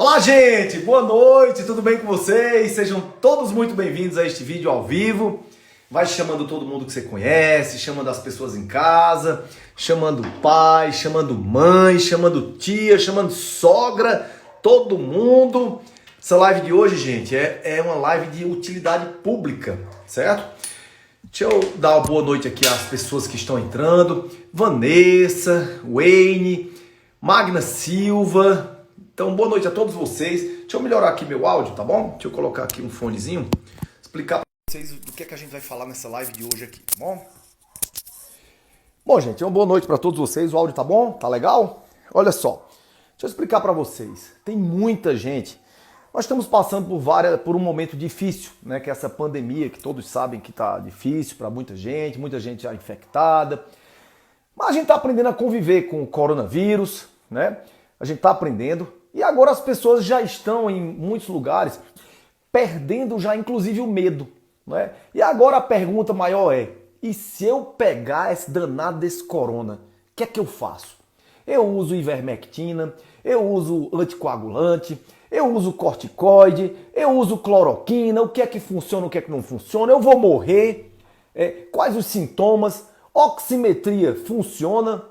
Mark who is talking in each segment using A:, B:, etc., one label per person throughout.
A: Olá, gente! Boa noite, tudo bem com vocês? Sejam todos muito bem-vindos a este vídeo ao vivo. Vai chamando todo mundo que você conhece, chamando as pessoas em casa, chamando pai, chamando mãe, chamando tia, chamando sogra, todo mundo. Essa live de hoje, gente, é uma live de utilidade pública, certo? Deixa eu dar uma boa noite aqui às pessoas que estão entrando. Vanessa, Wayne, Magna Silva. Então, boa noite a todos vocês. Deixa eu melhorar aqui meu áudio, tá bom? Deixa eu colocar aqui um fonezinho, explicar para vocês do que é que a gente vai falar nessa live de hoje aqui, tá bom? Bom, gente, uma boa noite para todos vocês. O áudio tá bom? Tá legal? Olha só, deixa eu explicar para vocês. Tem muita gente. Nós estamos passando por um momento difícil, né? Que é essa pandemia, que todos sabem que tá difícil para muita gente já infectada. Mas a gente tá aprendendo a conviver com o coronavírus, né? A gente tá aprendendo. E agora as pessoas já estão em muitos lugares perdendo já inclusive o medo, né? E agora a pergunta maior é: e se eu pegar esse danado desse corona, o que é que eu faço? Eu uso ivermectina, eu uso anticoagulante, eu uso corticoide, eu uso cloroquina, o que é que funciona, o que é que não funciona? Eu vou morrer? Quais os sintomas? Oximetria funciona?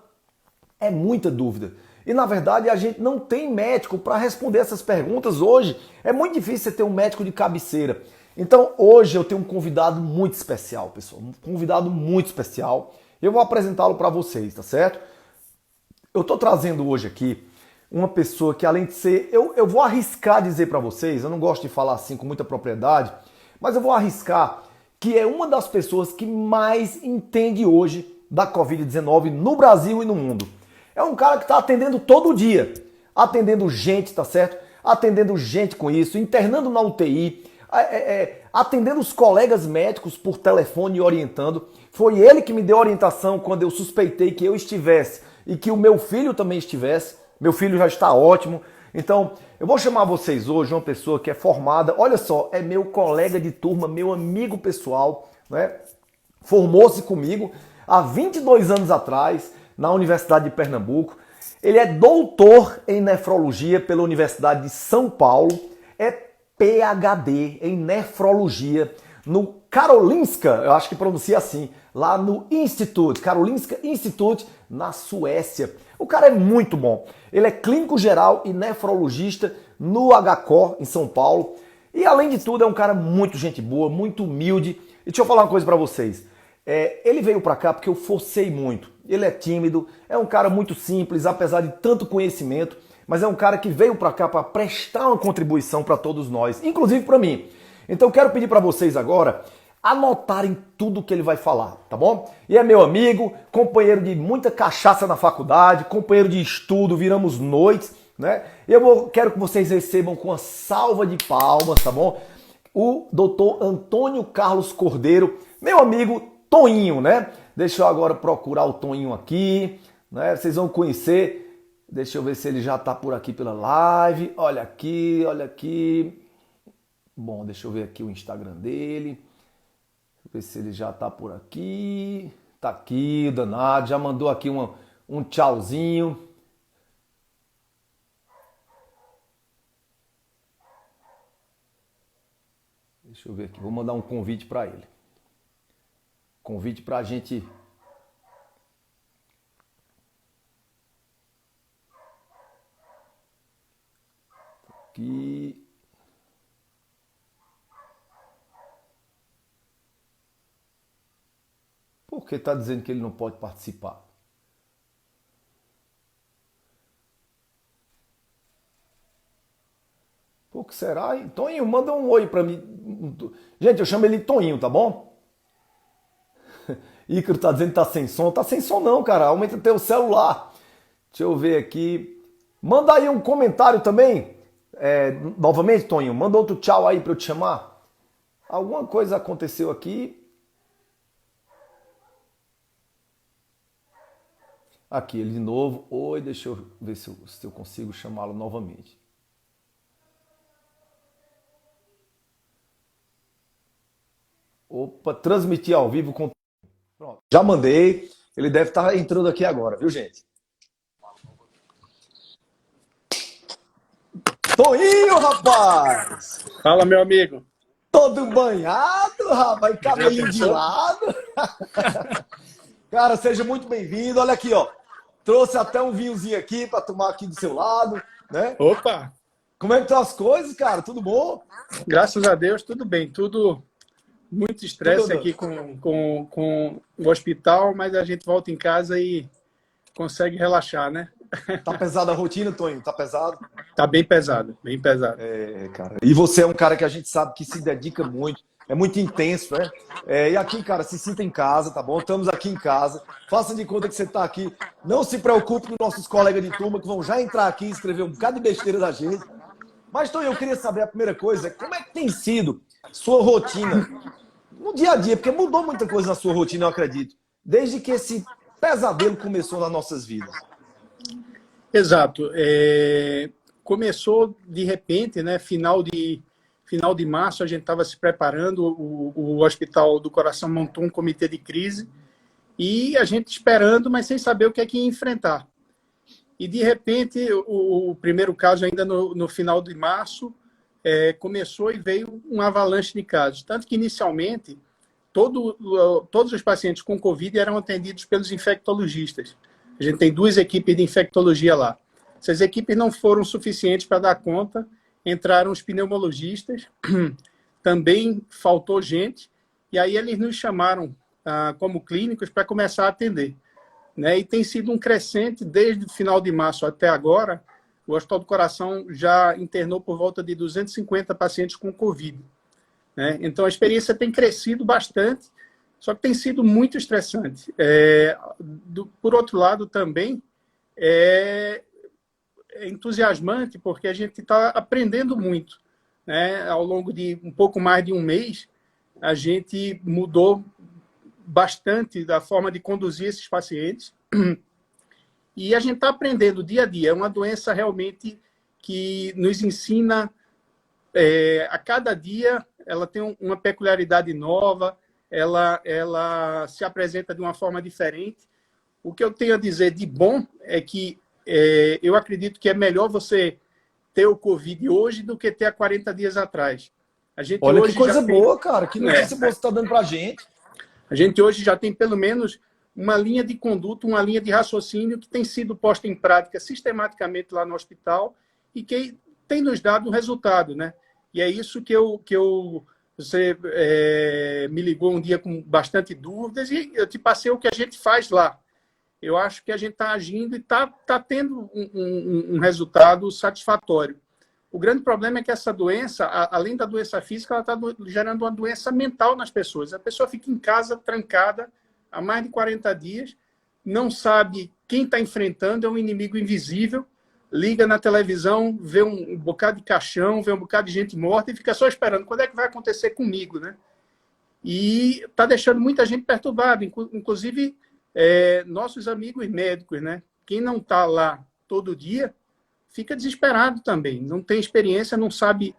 A: É muita dúvida. E na verdade a gente não tem médico para responder essas perguntas hoje. É muito difícil você ter um médico de cabeceira. Então hoje eu tenho um convidado muito especial, pessoal. Um convidado muito especial. Eu vou apresentá-lo para vocês, tá certo? Eu estou trazendo hoje aqui uma pessoa que, além de ser... Eu vou arriscar dizer para vocês, eu não gosto de falar assim com muita propriedade, mas eu vou arriscar que é uma das pessoas que mais entende hoje da Covid-19 no Brasil e no mundo. É um cara que está atendendo todo dia, atendendo gente, tá certo? Atendendo gente com isso, internando na UTI, atendendo os colegas médicos por telefone e orientando. Foi ele que me deu orientação quando eu suspeitei que eu estivesse e que o meu filho também estivesse. Meu filho já está ótimo. Então, eu vou chamar vocês hoje uma pessoa que é formada, olha só, é meu colega de turma, meu amigo pessoal, né? Formou-se comigo há 22 anos atrás, na Universidade de Pernambuco. Ele é doutor em nefrologia pela Universidade de São Paulo, é PhD em nefrologia no Karolinska, eu acho que pronuncia assim, lá no Institute, Karolinska Institute, na Suécia. O cara é muito bom. Ele é clínico geral e nefrologista no HCOR, em São Paulo. E além de tudo, é um cara muito gente boa, muito humilde. E deixa eu falar uma coisa pra vocês. Ele veio pra cá porque eu forcei muito. Ele é tímido, é um cara muito simples, apesar de tanto conhecimento, mas é um cara que veio pra cá para prestar uma contribuição para todos nós, inclusive para mim. Então eu quero pedir para vocês agora anotarem tudo que ele vai falar, tá bom? E é meu amigo, companheiro de muita cachaça na faculdade, companheiro de estudo, viramos noites, né? Quero que vocês recebam com uma salva de palmas, tá bom? O doutor Antônio Carlos Cordeiro, meu amigo Toninho, né? Deixa eu agora procurar o Toninho aqui, né? Vocês vão conhecer. Deixa eu ver se ele já tá por aqui pela live. Olha aqui, olha aqui. Bom, deixa eu ver aqui o Instagram dele. Deixa eu ver se ele já tá por aqui. Tá aqui, danado. Já mandou aqui um tchauzinho. Deixa eu ver aqui. Vou mandar um convite para ele. Convite pra gente... Aqui... Por que tá dizendo que ele não pode participar? Por que será? Toninho, manda um oi pra mim. Gente, eu chamo ele de Toninho, tá bom? Ícaro tá dizendo que tá sem som. Tá sem som não, cara. Aumenta teu celular. Deixa eu ver aqui. Manda aí um comentário também. Novamente, Toninho, manda outro tchau aí pra eu te chamar. Alguma coisa aconteceu aqui. Aqui, ele de novo. Oi, deixa eu ver se eu consigo chamá-lo novamente. Opa, transmitir ao vivo com... Pronto. Já mandei. Ele deve estar entrando aqui agora, viu, gente? Toinho, rapaz!
B: Fala, meu amigo.
A: Todo banhado, rapaz, cabelinho de lado. Cara, seja muito bem-vindo. Olha aqui, ó. Trouxe até um vinhozinho aqui para tomar aqui do seu lado, né?
B: Opa!
A: Como é que estão as coisas, cara? Tudo bom?
B: Graças a Deus, tudo bem. Tudo muito estresse
A: Tudo.
B: aqui com o hospital, mas a gente volta em casa e consegue relaxar, né?
A: Tá pesada a rotina, Toinho? Tá pesado?
B: Tá bem pesado, bem pesado.
A: É, cara. E você é um cara que a gente sabe que se dedica muito, é muito intenso, né? E aqui, cara, se sinta em casa, tá bom? Estamos aqui em casa. Faça de conta que você tá aqui. Não se preocupe com nossos colegas de turma que vão já entrar aqui e escrever um bocado de besteira da gente. Mas, Toinho, eu queria saber a primeira coisa, como é que tem sido sua rotina no dia a dia? Porque mudou muita coisa na sua rotina, eu acredito, desde que esse pesadelo começou nas nossas vidas.
B: Exato. Começou de repente, né? Final de março, a gente estava se preparando, o Hospital do Coração montou um comitê de crise e a gente esperando, mas sem saber o que é que ia enfrentar. E, de repente, o primeiro caso, ainda no final de março, começou e veio um avalanche de casos. Tanto que, inicialmente, todos os pacientes com Covid eram atendidos pelos infectologistas. A gente tem 2 equipes de infectologia lá. Essas equipes não foram suficientes para dar conta, entraram os pneumologistas, também faltou gente, e aí eles nos chamaram como clínicos para começar a atender. Né? E tem sido um crescente desde o final de março até agora. O Hospital do Coração já internou por volta de 250 pacientes com Covid. Né? Então, a experiência tem crescido bastante, só que tem sido muito estressante. Por outro lado, também é entusiasmante, porque a gente está aprendendo muito. Né? Ao longo de um pouco mais de um mês, a gente mudou bastante da forma de conduzir esses pacientes. E a gente está aprendendo dia a dia. É uma doença realmente que nos ensina, a cada dia, ela tem uma peculiaridade nova, ela se apresenta de uma forma diferente. O que eu tenho a dizer de bom é que eu acredito que é melhor você ter o Covid hoje do que ter há 40 dias atrás. A gente
A: Olha
B: hoje
A: que coisa
B: já
A: boa, cara. Que notícia boa você está dando para a gente.
B: A gente hoje já tem pelo menos uma linha de conduta, uma linha de raciocínio que tem sido posta em prática sistematicamente lá no hospital e que tem nos dado um resultado, né? E é isso que você me ligou um dia com bastante dúvidas e eu te passei o que a gente faz lá. Eu acho que a gente está agindo e está tendo um resultado satisfatório. O grande problema é que essa doença, além da doença física, ela está gerando uma doença mental nas pessoas. A pessoa fica em casa, trancada, há mais de 40 dias, não sabe quem está enfrentando, é um inimigo invisível, liga na televisão, vê um bocado de caixão, vê um bocado de gente morta e fica só esperando quando é que vai acontecer comigo, né? E está deixando muita gente perturbada, inclusive nossos amigos médicos, né? Quem não está lá todo dia fica desesperado também, não tem experiência, não sabe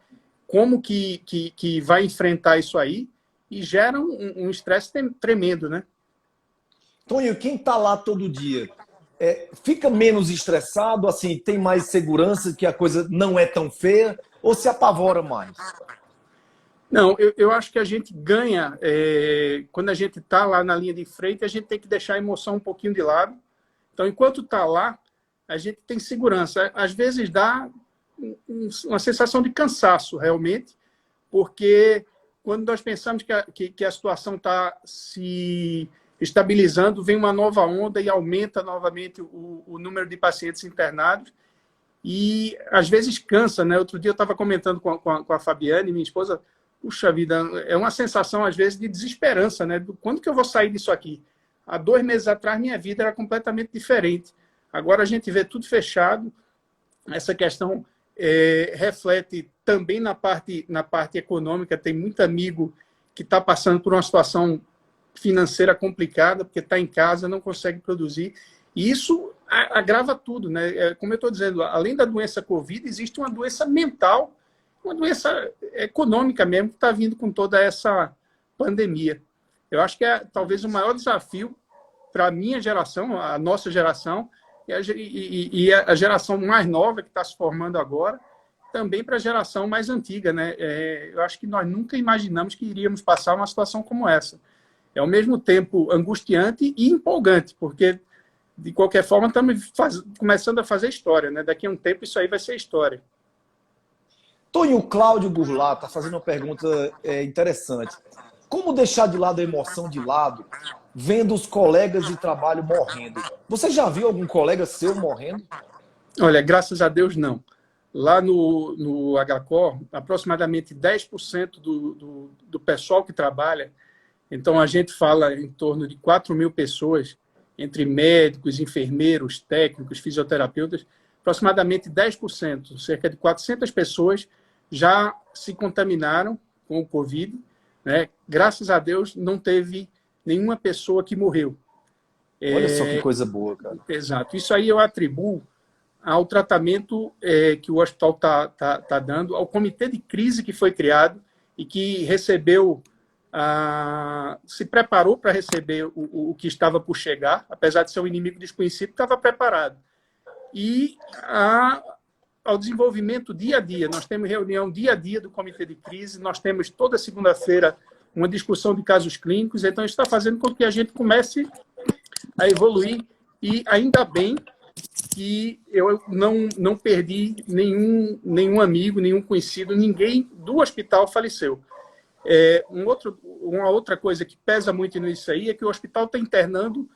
B: como que vai enfrentar isso aí e gera um estresse tremendo, né?
A: Tonho, quem está lá todo dia fica menos estressado, assim, tem mais segurança que a coisa não é tão feia ou se apavora mais?
B: Não, eu acho que a gente ganha, quando a gente está lá na linha de frente, a gente tem que deixar a emoção um pouquinho de lado. Então, enquanto está lá, a gente tem segurança. Às vezes dá uma sensação de cansaço, realmente, porque quando nós pensamos que a situação está se estabilizando, vem uma nova onda e aumenta novamente o número de pacientes internados e, às vezes, cansa, né? Outro dia eu estava comentando com a Fabiane, minha esposa, puxa vida, é uma sensação, às vezes, de desesperança, né? Quando que eu vou sair disso aqui? Há 2 meses atrás, minha vida era completamente diferente. Agora a gente vê tudo fechado. Essa questão reflete também na parte econômica. Tem muito amigo que está passando por uma situação financeira complicada, porque está em casa, não consegue produzir. E isso agrava tudo, né? Como eu estou dizendo, além da doença Covid, existe uma doença mental, uma doença econômica mesmo, que está vindo com toda essa pandemia. Eu acho que talvez o maior desafio para a minha geração, a nossa geração, e a geração mais nova que está se formando agora, também para a geração mais antiga, né? Eu acho que nós nunca imaginamos que iríamos passar uma situação como essa. É ao mesmo tempo angustiante e empolgante, porque, de qualquer forma, estamos começando a fazer história, né? Daqui a um tempo isso aí vai ser história.
A: Tonho, Cláudio Goulart está fazendo uma pergunta interessante. Como deixar de lado a emoção de lado, vendo os colegas de trabalho morrendo? Você já viu algum colega seu morrendo?
B: Olha, graças a Deus, não. Lá no HCOR, aproximadamente 10% do pessoal que trabalha, então a gente fala em torno de 4.000 pessoas, entre médicos, enfermeiros, técnicos, fisioterapeutas, aproximadamente 10%, cerca de 400 pessoas já se contaminaram com o Covid, né? Graças a Deus, não teve nenhuma pessoa que morreu.
A: Olha só que coisa boa, cara.
B: Exato. Isso aí eu atribuo ao tratamento que o hospital tá dando, ao comitê de crise que foi criado e que recebeu, se preparou para receber o que estava por chegar, apesar de ser um inimigo desconhecido, estava preparado. E ao desenvolvimento dia a dia. Nós temos reunião dia a dia do comitê de crise, nós temos toda segunda-feira uma discussão de casos clínicos, então isso está fazendo com que a gente comece a evoluir e ainda bem que eu não perdi nenhum amigo, nenhum conhecido, ninguém do hospital faleceu. Uma outra coisa que pesa muito nisso aí é que o hospital está internando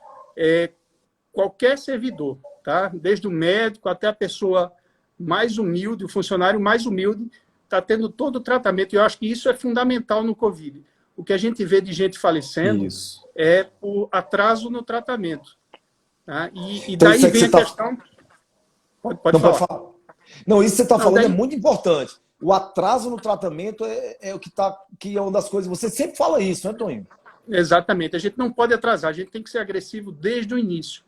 B: qualquer servidor, tá? Desde o médico até a pessoa mais humilde, o funcionário mais humilde, está tendo todo o tratamento. E eu acho que isso é fundamental no Covid. O que a gente vê de gente falecendo é por atraso no tratamento. Tá? E
A: então,
B: daí vem a questão... Pode falar.
A: Não, isso que você está falando é muito importante. O atraso no tratamento é o que é uma das coisas... Você sempre fala isso, né, Tonho?
B: Exatamente. A gente não pode atrasar. A gente tem que ser agressivo desde o início.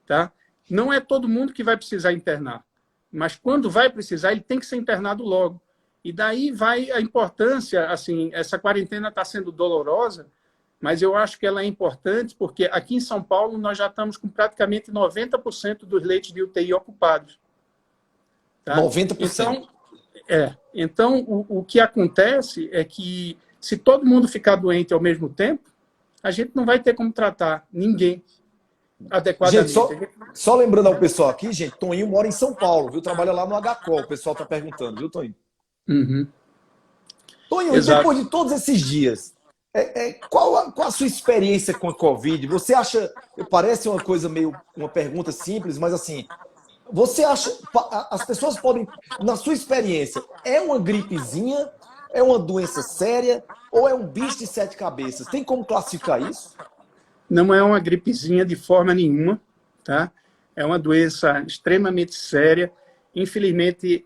B: Tá? Não é todo mundo que vai precisar internar. Mas quando vai precisar, ele tem que ser internado logo. E daí vai a importância, assim, essa quarentena está sendo dolorosa, mas eu acho que ela é importante porque aqui em São Paulo nós já estamos com praticamente 90% dos leitos de UTI ocupados. Tá?
A: 90%?
B: Então o que acontece é que se todo mundo ficar doente ao mesmo tempo, a gente não vai ter como tratar ninguém adequadamente.
A: Gente, só lembrando ao pessoal aqui, gente, Toninho mora em São Paulo, viu? Trabalha lá no HCOL, o pessoal está perguntando, viu, Toninho?
B: Uhum.
A: Toninho, e depois de todos esses dias, qual a sua experiência com a Covid? Você acha, parece uma coisa meio, uma pergunta simples, mas assim, você acha, as pessoas podem, na sua experiência, é uma gripezinha, é uma doença séria ou é um bicho de 7 cabeças? Tem como classificar isso?
B: Não é uma gripezinha de forma nenhuma, tá? É uma doença extremamente séria. Infelizmente,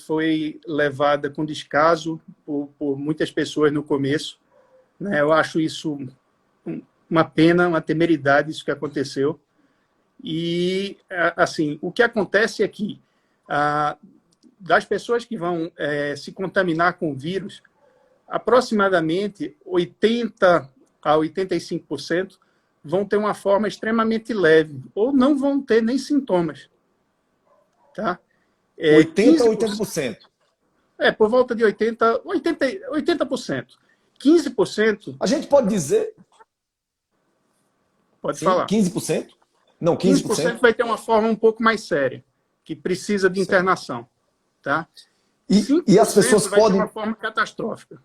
B: foi levada com descaso por muitas pessoas no começo. Né? Eu acho isso uma pena, uma temeridade, isso que aconteceu. E, assim, o que acontece é que, das pessoas que vão se contaminar com o vírus, aproximadamente 80% a 85% vão ter uma forma extremamente leve, ou não vão ter nem sintomas. Tá?
A: 80% a 80%?
B: Por volta de 80%. 15%...
A: A gente pode dizer...
B: Pode
A: sim,
B: falar.
A: 15%? Não, 15%.
B: 15% vai ter uma forma um pouco mais séria, que precisa de internação. Tá?
A: E as pessoas
B: vai
A: podem...
B: ter uma forma catastrófica.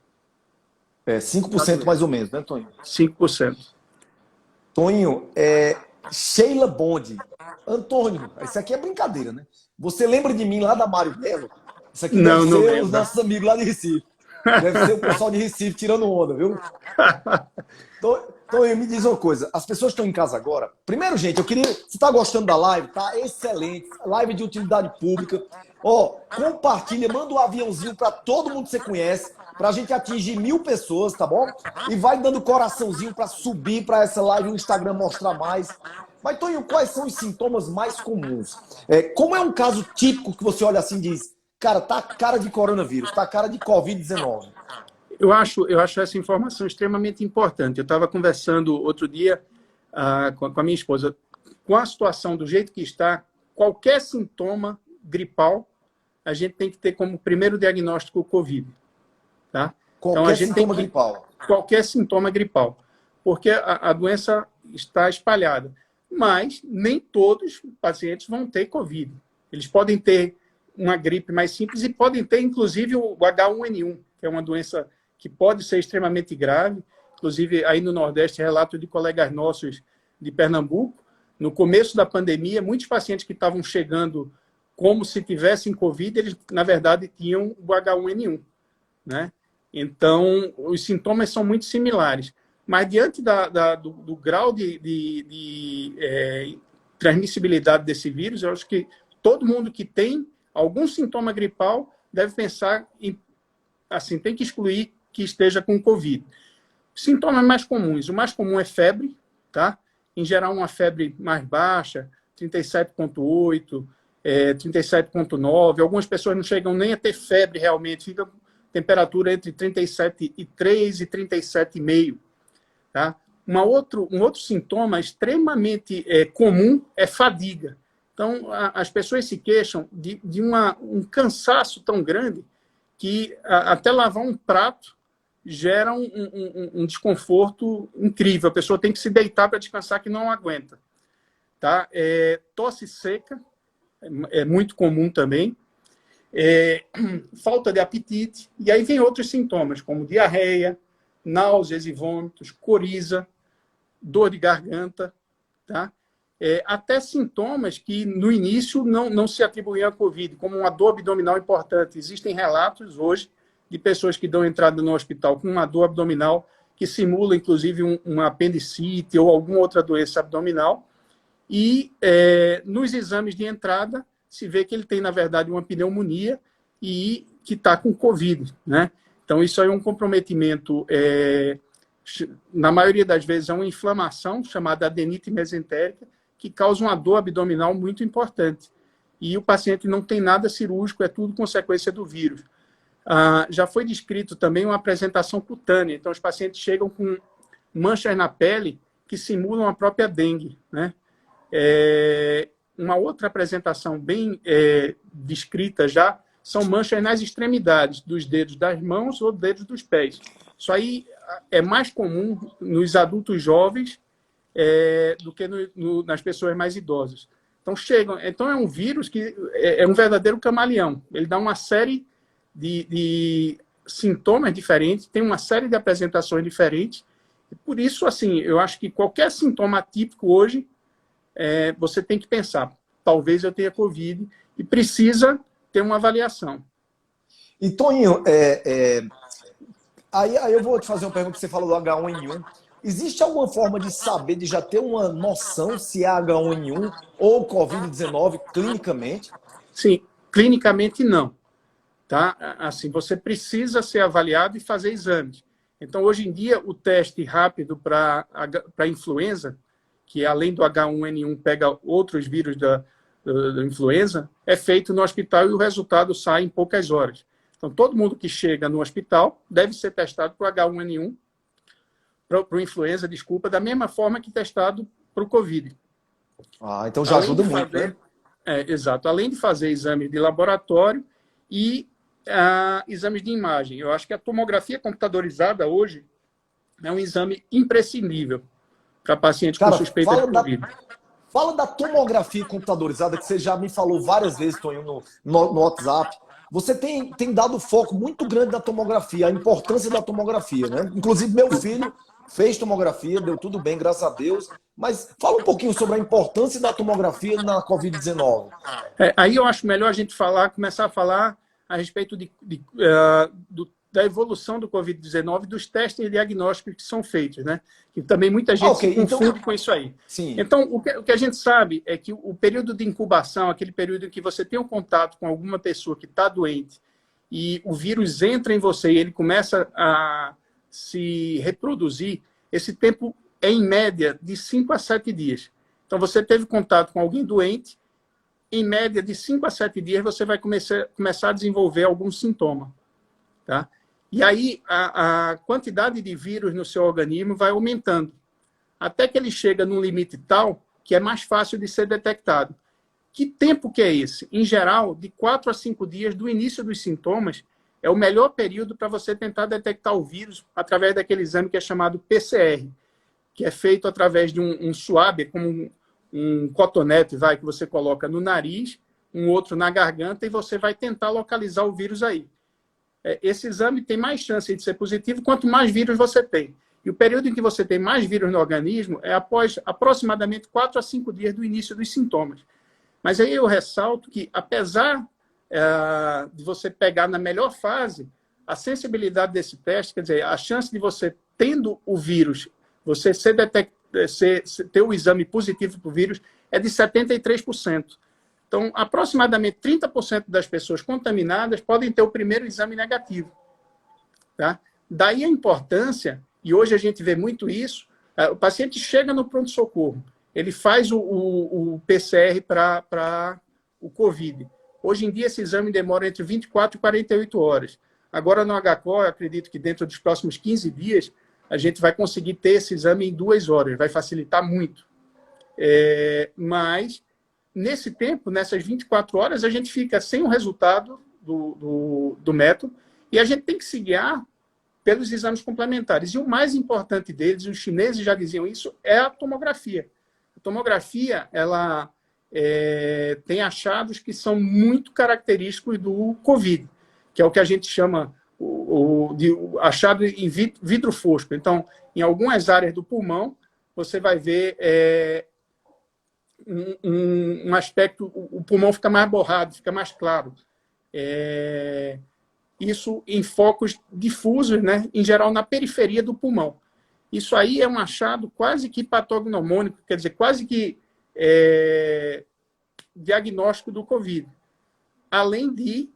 A: 5% mais ou menos, né, Toninho?
B: 5%.
A: Toninho, Sheila Bond. Antônio, isso aqui é brincadeira, né? Você lembra de mim lá da Mário Belo? Isso aqui deve ser os nossos amigos lá de Recife. Deve ser o pessoal de Recife tirando onda, viu? Então, me diz uma coisa. As pessoas estão em casa agora. Primeiro, gente, eu queria... Você está gostando da live? Tá excelente. Live de utilidade pública. Compartilha, manda um aviãozinho para todo mundo que você conhece, para a gente atingir 1000 pessoas, tá bom? E vai dando coraçãozinho para subir para essa live o Instagram mostrar mais. Mas, Tonho, quais são os sintomas mais comuns? Como é um caso típico que você olha assim e diz, cara, tá cara de coronavírus, tá cara de Covid-19?
B: Eu acho essa informação extremamente importante. Eu estava conversando outro dia com a minha esposa. Com a situação do jeito que está, qualquer sintoma gripal a gente tem que ter como primeiro diagnóstico o Covid. Tá? Então,
A: Qualquer sintoma gripal.
B: Qualquer sintoma gripal. Porque a doença está espalhada. Mas nem todos os pacientes vão ter Covid. Eles podem ter uma gripe mais simples e podem ter, inclusive, o H1N1, que é uma doença que pode ser extremamente grave. Inclusive, aí no Nordeste, relato de colegas nossos de Pernambuco, no começo da pandemia, muitos pacientes que estavam chegando como se tivessem Covid, eles, na verdade, tinham o H1N1, né? Então, os sintomas são muito similares. Mas, diante do grau de transmissibilidade desse vírus, eu acho que todo mundo que tem algum sintoma gripal deve pensar em, assim, tem que excluir que esteja com Covid. Sintomas mais comuns. O mais comum é febre, tá? Em geral, uma febre mais baixa, 37,8, 37,9. Algumas pessoas não chegam nem a ter febre realmente, fica temperatura entre 37,3 e 37,5. Tá? Um outro sintoma extremamente comum é fadiga. Então, as pessoas se queixam de um cansaço tão grande que até lavar um prato gera um desconforto incrível. A pessoa tem que se deitar para descansar, que não aguenta. Tá? Tosse seca é muito comum também. Falta de apetite. E aí vem outros sintomas, como diarreia, náuseas e vômitos, coriza, dor de garganta. Tá? Até sintomas que no início não se atribuíam à Covid, como uma dor abdominal importante. Existem relatos hoje de pessoas que dão entrada no hospital com uma dor abdominal que simula, inclusive, uma apendicite ou alguma outra doença abdominal. E nos exames de entrada se vê que ele tem, na verdade, uma pneumonia e que está com Covid, né? Então, isso aí é um comprometimento, na maioria das vezes, é uma inflamação chamada adenite mesentérica, que causa uma dor abdominal muito importante. E o paciente não tem nada cirúrgico, é tudo consequência do vírus. Já foi descrito também uma apresentação cutânea. Então, os pacientes chegam com manchas na pele que simulam a própria dengue, né? Uma outra apresentação bem descrita já são manchas nas extremidades dos dedos das mãos ou dedos dos pés. Isso aí é mais comum nos adultos jovens do que nas pessoas mais idosas. Então é um vírus que é um verdadeiro camaleão. Ele dá uma série de sintomas diferentes, tem uma série de apresentações diferentes. E por isso, assim, eu acho que qualquer sintoma atípico hoje, você tem que pensar, talvez eu tenha Covid, e precisa ter uma avaliação.
A: E, Toninho, aí eu vou te fazer uma pergunta que você falou do H1N1. Existe alguma forma de saber, de já ter uma noção se é H1N1 ou Covid-19 clinicamente?
B: Sim, clinicamente não. Tá? Assim, você precisa ser avaliado e fazer exames. Então, hoje em dia, o teste rápido para influenza, que além do H1N1 pega outros vírus da influenza, é feito no hospital e o resultado sai em poucas horas. Então, todo mundo que chega no hospital deve ser testado para o H1N1, para o influenza, desculpa, da mesma forma que testado para o Covid.
A: Então já ajuda muito, né?
B: Exato. Além de fazer exames de laboratório e exames de imagem. Eu acho que a tomografia computadorizada hoje é um exame imprescindível para pacientes com suspeita de Covid.
A: Fala da tomografia computadorizada, que você já me falou várias vezes, Toninho, no WhatsApp. Você tem dado foco muito grande na tomografia, a importância da tomografia, né? Inclusive, meu filho fez tomografia, deu tudo bem, graças a Deus. Mas fala um pouquinho sobre a importância da tomografia na Covid-19.
B: Aí eu acho melhor a gente começar a falar a respeito da evolução do Covid-19, dos testes diagnósticos que são feitos, né? Que também muita gente se confunde com isso aí.
A: Sim.
B: Então, o que a gente sabe é que o período de incubação, aquele período em que você tem um contato com alguma pessoa que está doente e o vírus entra em você e ele começa a se reproduzir, esse tempo é, em média, de 5 a 7 dias. Então, você teve contato com alguém doente, em média, de 5 a 7 dias, você vai começar a desenvolver algum sintoma. Tá? E aí, a quantidade de vírus no seu organismo vai aumentando, até que ele chega num limite tal que é mais fácil de ser detectado. Que tempo que é esse? Em geral, de 4 a 5 dias do início dos sintomas é o melhor período para você tentar detectar o vírus através daquele exame que é chamado PCR, que é feito através de um swab, como um cotonete, que você coloca no nariz, um outro na garganta, e você vai tentar localizar o vírus aí. Esse exame tem mais chance de ser positivo quanto mais vírus você tem. E o período em que você tem mais vírus no organismo é após aproximadamente 4 a 5 dias do início dos sintomas. Mas aí eu ressalto que, apesar de você pegar na melhor fase, a sensibilidade desse teste, quer dizer, a chance de você, tendo o vírus, você ter o exame positivo para o vírus, é de 73%. Então, aproximadamente 30% das pessoas contaminadas podem ter o primeiro exame negativo. Tá? Daí a importância, e hoje a gente vê muito isso, o paciente chega no pronto-socorro, ele faz o PCR para o COVID. Hoje em dia, esse exame demora entre 24 e 48 horas. Agora, no HCO, eu acredito que dentro dos próximos 15 dias, a gente vai conseguir ter esse exame em 2 horas, vai facilitar muito. Mas, nesse tempo, nessas 24 horas, a gente fica sem o resultado do método e a gente tem que se guiar pelos exames complementares. E o mais importante deles, os chineses já diziam isso, é a tomografia. A tomografia, ela tem achados que são muito característicos do COVID, que é o que a gente chama de achado em vidro fosco. Então, em algumas áreas do pulmão, você vai ver um aspecto, o pulmão fica mais borrado, fica mais claro. Isso em focos difusos, né, em geral na periferia do pulmão. Isso aí é um achado quase que patognomônico, quer dizer, quase que diagnóstico do COVID, além de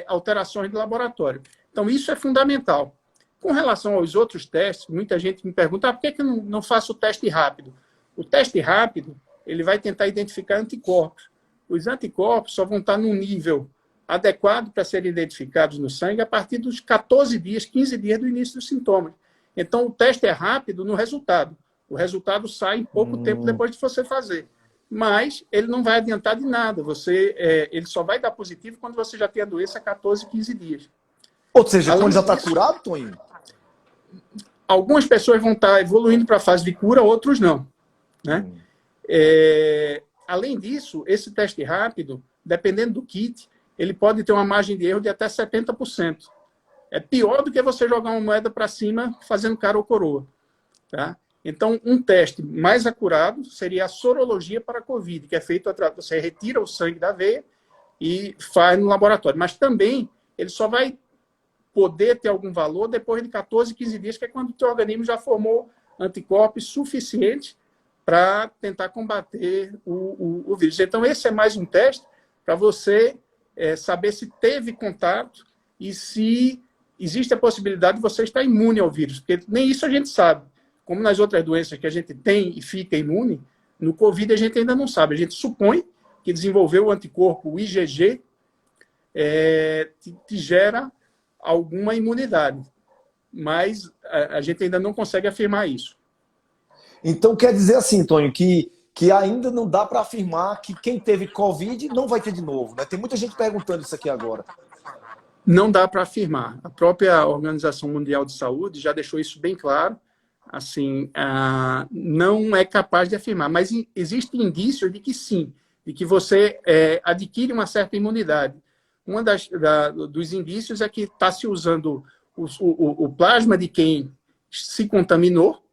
B: alterações de laboratório. Então, isso é fundamental. Com relação aos outros testes, muita gente me pergunta por que eu não faço o teste rápido? O teste rápido, ele vai tentar identificar anticorpos. Os anticorpos só vão estar num nível adequado para serem identificados no sangue a partir dos 14 dias, 15 dias do início dos sintomas. Então, o teste é rápido no resultado. O resultado sai em pouco tempo depois de você fazer. Mas ele não vai adiantar de nada. Ele só vai dar positivo quando você já tem a doença há 14, 15 dias.
A: Ou seja,
B: Além
A: quando já está
B: disso,
A: curado, Toninho?
B: Algumas pessoas vão estar evoluindo para a fase de cura, outros não. Né? Além disso, esse teste rápido, dependendo do kit, ele pode ter uma margem de erro de até 70%. É pior do que você jogar uma moeda para cima fazendo cara ou coroa. Tá? Então, um teste mais acurado seria a sorologia para a COVID, que é feito você retira o sangue da veia e faz no laboratório. Mas também ele só vai poder ter algum valor depois de 14, 15 dias, que é quando o teu organismo já formou anticorpos suficientes para tentar combater o vírus. Então, esse é mais um teste para você saber se teve contato e se existe a possibilidade de você estar imune ao vírus, porque nem isso a gente sabe. Como nas outras doenças que a gente tem e fica imune, no COVID a gente ainda não sabe. A gente supõe que desenvolveu o anticorpo, o IgG, que gera alguma imunidade. Mas a gente ainda não consegue afirmar isso.
A: Então quer dizer assim, Tonho, que ainda não dá para afirmar que quem teve Covid não vai ter de novo, né? Tem muita gente perguntando isso aqui agora.
B: Não dá para afirmar. A própria Organização Mundial de Saúde já deixou isso bem claro. Assim, não é capaz de afirmar, mas existem indícios de que sim, de que você adquire uma certa imunidade. Um dos indícios é que está se usando o plasma de quem se contaminou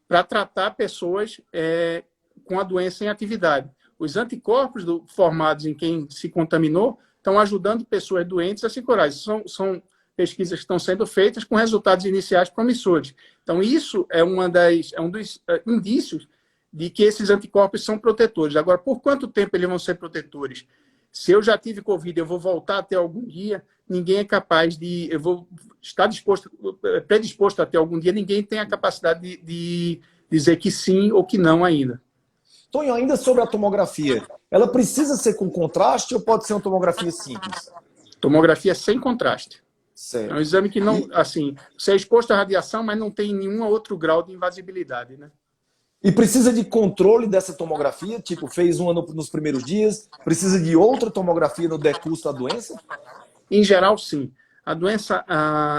B: para tratar pessoas com a doença em atividade. Os anticorpos formados em quem se contaminou estão ajudando pessoas doentes a se curar. São pesquisas que estão sendo feitas com resultados iniciais promissores. Então, isso é um dos indícios de que esses anticorpos são protetores. Agora, por quanto tempo eles vão ser protetores? Se eu já tive Covid, eu vou voltar a ter algum dia, ninguém é capaz de... Eu vou estar predisposto a ter algum dia, ninguém tem a capacidade de dizer que sim ou que não ainda.
A: Tonho, ainda sobre a tomografia, ela precisa ser com contraste ou pode ser uma tomografia simples?
B: Tomografia sem contraste.
A: Certo.
B: É um exame que não, assim, você é exposto à radiação, mas não tem nenhum outro grau de invasibilidade, né?
A: E precisa de controle dessa tomografia? Tipo, fez uma nos primeiros dias, precisa de outra tomografia no decurso da doença?
B: Em geral, sim. A doença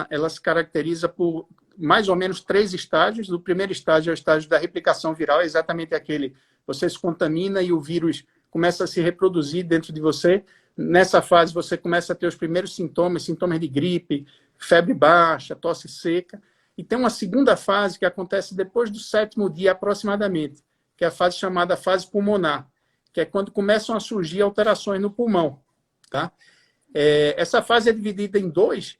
B: ela se caracteriza por mais ou menos 3 estágios. O primeiro estágio é o estágio da replicação viral, é exatamente aquele: você se contamina e o vírus começa a se reproduzir dentro de você. Nessa fase, você começa a ter os primeiros sintomas de gripe, febre baixa, tosse seca. E tem uma segunda fase que acontece depois do 7º dia aproximadamente, que é a fase chamada fase pulmonar, que é quando começam a surgir alterações no pulmão. Tá? Essa fase é dividida em duas.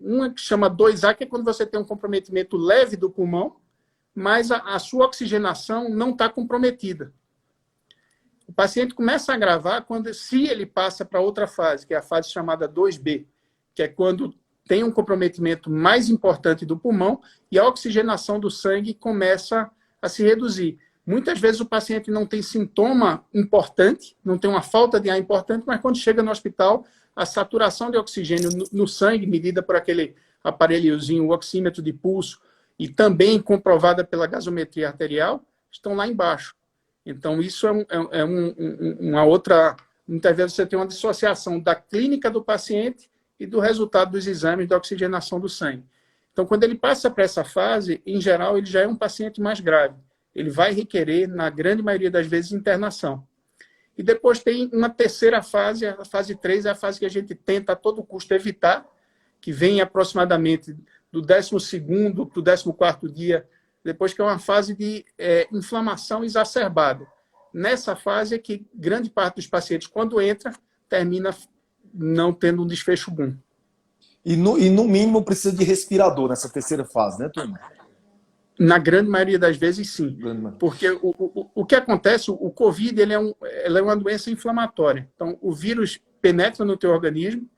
B: Uma que chama 2A, que é quando você tem um comprometimento leve do pulmão, mas a sua oxigenação não está comprometida. O paciente começa a agravar se ele passa para outra fase, que é a fase chamada 2B, que é quando tem um comprometimento mais importante do pulmão e a oxigenação do sangue começa a se reduzir. Muitas vezes o paciente não tem sintoma importante, não tem uma falta de ar importante, mas quando chega no hospital, a saturação de oxigênio no sangue, medida por aquele aparelhozinho, o oxímetro de pulso, e também comprovada pela gasometria arterial, estão lá embaixo. Então, isso é uma outra... Muitas vezes você tem uma dissociação da clínica do paciente e do resultado dos exames de oxigenação do sangue. Então, quando ele passa para essa fase, em geral, ele já é um paciente mais grave. Ele vai requerer, na grande maioria das vezes, internação. E depois tem uma terceira fase, a fase 3, é a fase que a gente tenta a todo custo evitar, que vem aproximadamente do 12º para o 14º dia, depois, que é uma fase de inflamação exacerbada. Nessa fase é que grande parte dos pacientes, quando entra, termina não tendo um desfecho bom.
A: E no mínimo precisa de respirador nessa terceira fase, né, turma?
B: Na grande maioria das vezes, sim. Porque o que acontece, o Covid ela é uma doença inflamatória. Então, o vírus penetra no teu organismo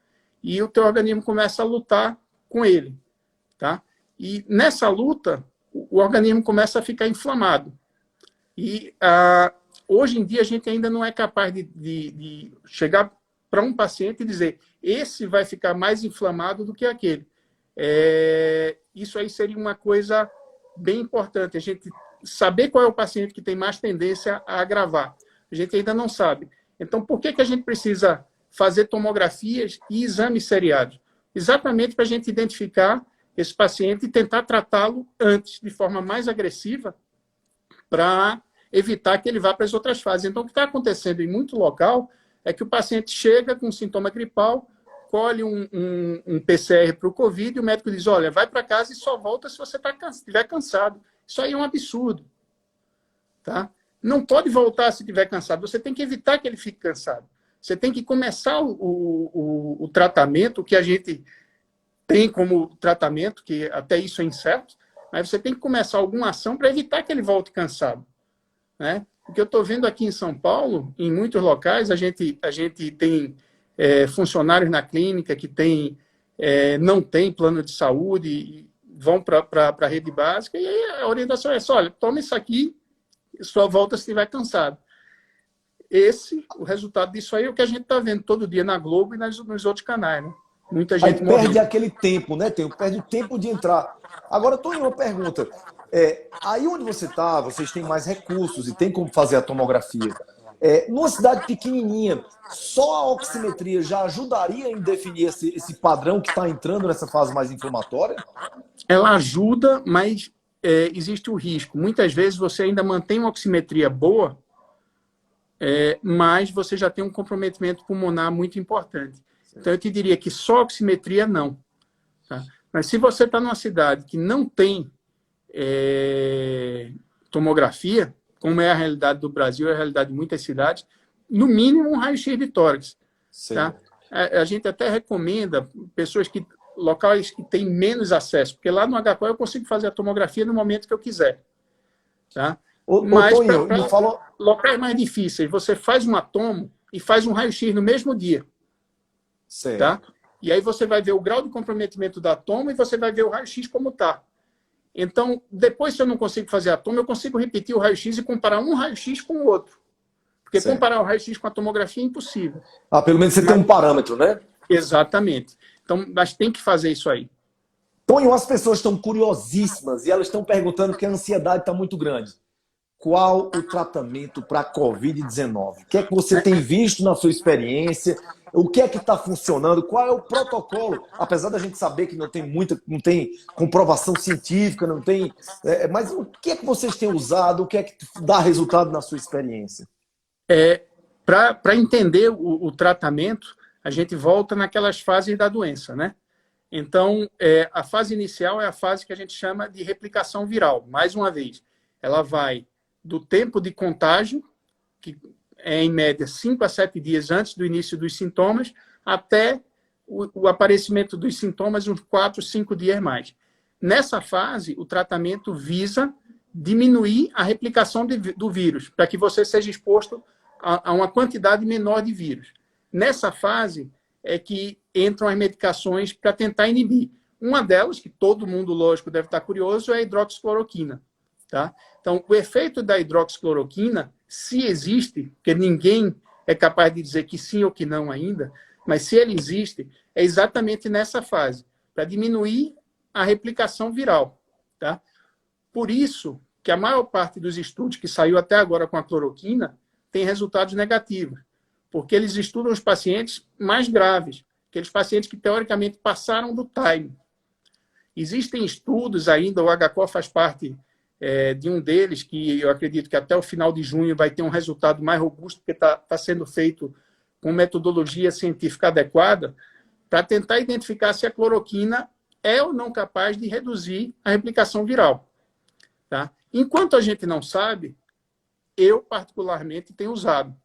B: e o teu organismo começa a lutar com ele. Tá? E nessa luta, o organismo começa a ficar inflamado. E hoje em dia a gente ainda não é capaz de chegar para um paciente e dizer: esse vai ficar mais inflamado do que aquele. Isso aí seria uma coisa bem importante, a gente saber qual é o paciente que tem mais tendência a agravar. A gente ainda não sabe. Então, por que a gente precisa fazer tomografias e exames seriados? Exatamente para a gente identificar esse paciente e tentar tratá-lo antes, de forma mais agressiva, para evitar que ele vá para as outras fases. Então, o que está acontecendo em muito local é que o paciente chega com sintoma gripal, colhe um PCR para o Covid, e o médico diz: olha, vai para casa e só volta se você estiver cansado. Isso aí é um absurdo. Tá? Não pode voltar se estiver cansado. Você tem que evitar que ele fique cansado. Você tem que começar o tratamento que a gente tem como tratamento, que até isso é incerto, mas você tem que começar alguma ação para evitar que ele volte cansado. Né? O que eu estou vendo aqui em São Paulo, em muitos locais, a gente tem funcionários na clínica que não tem plano de saúde, e vão para a rede básica, e aí a orientação é só: olha, toma isso aqui, só volta se estiver cansado. O resultado disso aí é o que a gente está vendo todo dia na Globo e nos outros canais. Né? Muita gente
A: aí perde aquele tempo, né? Perde o tempo de entrar. Agora, Tony, uma pergunta. Aí onde você está, vocês têm mais recursos e tem como fazer a tomografia. Numa cidade pequenininha, só a oximetria já ajudaria em definir esse padrão que está entrando nessa fase mais inflamatória?
B: Ela ajuda, mas existe o risco. Muitas vezes você ainda mantém uma oximetria boa, mas você já tem um comprometimento pulmonar muito importante. Então, eu te diria que só oximetria não. Tá? Mas se você está numa cidade que não tem tomografia, como é a realidade do Brasil, é a realidade de muitas cidades, no mínimo um raio-x de tórax. Tá? A gente até recomenda locais que têm menos acesso, porque lá no HCO eu consigo fazer a tomografia no momento que eu quiser. Tá? Mas para locais mais difíceis, você faz uma tomo e faz um raio-x no mesmo dia. Tá? E aí você vai ver o grau de comprometimento da tomo e você vai ver o raio-x como está. Então, depois, se eu não consigo fazer a tomo, eu consigo repetir o raio-x e comparar um raio-x com o outro. Porque comparar o raio-x com a tomografia é impossível.
A: Pelo menos você tem um parâmetro, né?
B: Exatamente. Então, mas tem que fazer isso aí.
A: Tonho, as pessoas estão curiosíssimas e elas estão perguntando que a ansiedade está muito grande. Qual o tratamento para a Covid-19? O que é que você tem visto na sua experiência? O que é que está funcionando? Qual é o protocolo? Apesar da gente saber que não tem comprovação científica, não tem. Mas o que é que vocês têm usado? O que é que dá resultado na sua experiência?
B: Para entender o tratamento, a gente volta naquelas fases da doença, né? Então, a fase inicial é a fase que a gente chama de replicação viral. Mais uma vez, ela vai do tempo de contágio, que é em média 5 a 7 dias antes do início dos sintomas, até o aparecimento dos sintomas uns 4, 5 dias mais. Nessa fase, o tratamento visa diminuir a replicação do vírus, para que você seja exposto a uma quantidade menor de vírus. Nessa fase é que entram as medicações para tentar inibir. Uma delas, que todo mundo, lógico, deve estar curioso, é a hidroxicloroquina. Tá? Então, o efeito da hidroxicloroquina, se existe, porque ninguém é capaz de dizer que sim ou que não ainda, mas se ele existe, é exatamente nessa fase, para diminuir a replicação viral. Tá? Por isso que a maior parte dos estudos que saiu até agora com a cloroquina tem resultados negativos, porque eles estudam os pacientes mais graves, aqueles pacientes que, teoricamente, passaram do time. Existem estudos ainda, o HCO faz parte de um deles, que eu acredito que até o final de junho vai ter um resultado mais robusto, porque está sendo feito com metodologia científica adequada, para tentar identificar se a cloroquina é ou não capaz de reduzir a replicação viral. Tá? Enquanto a gente não sabe, eu, particularmente, tenho usado.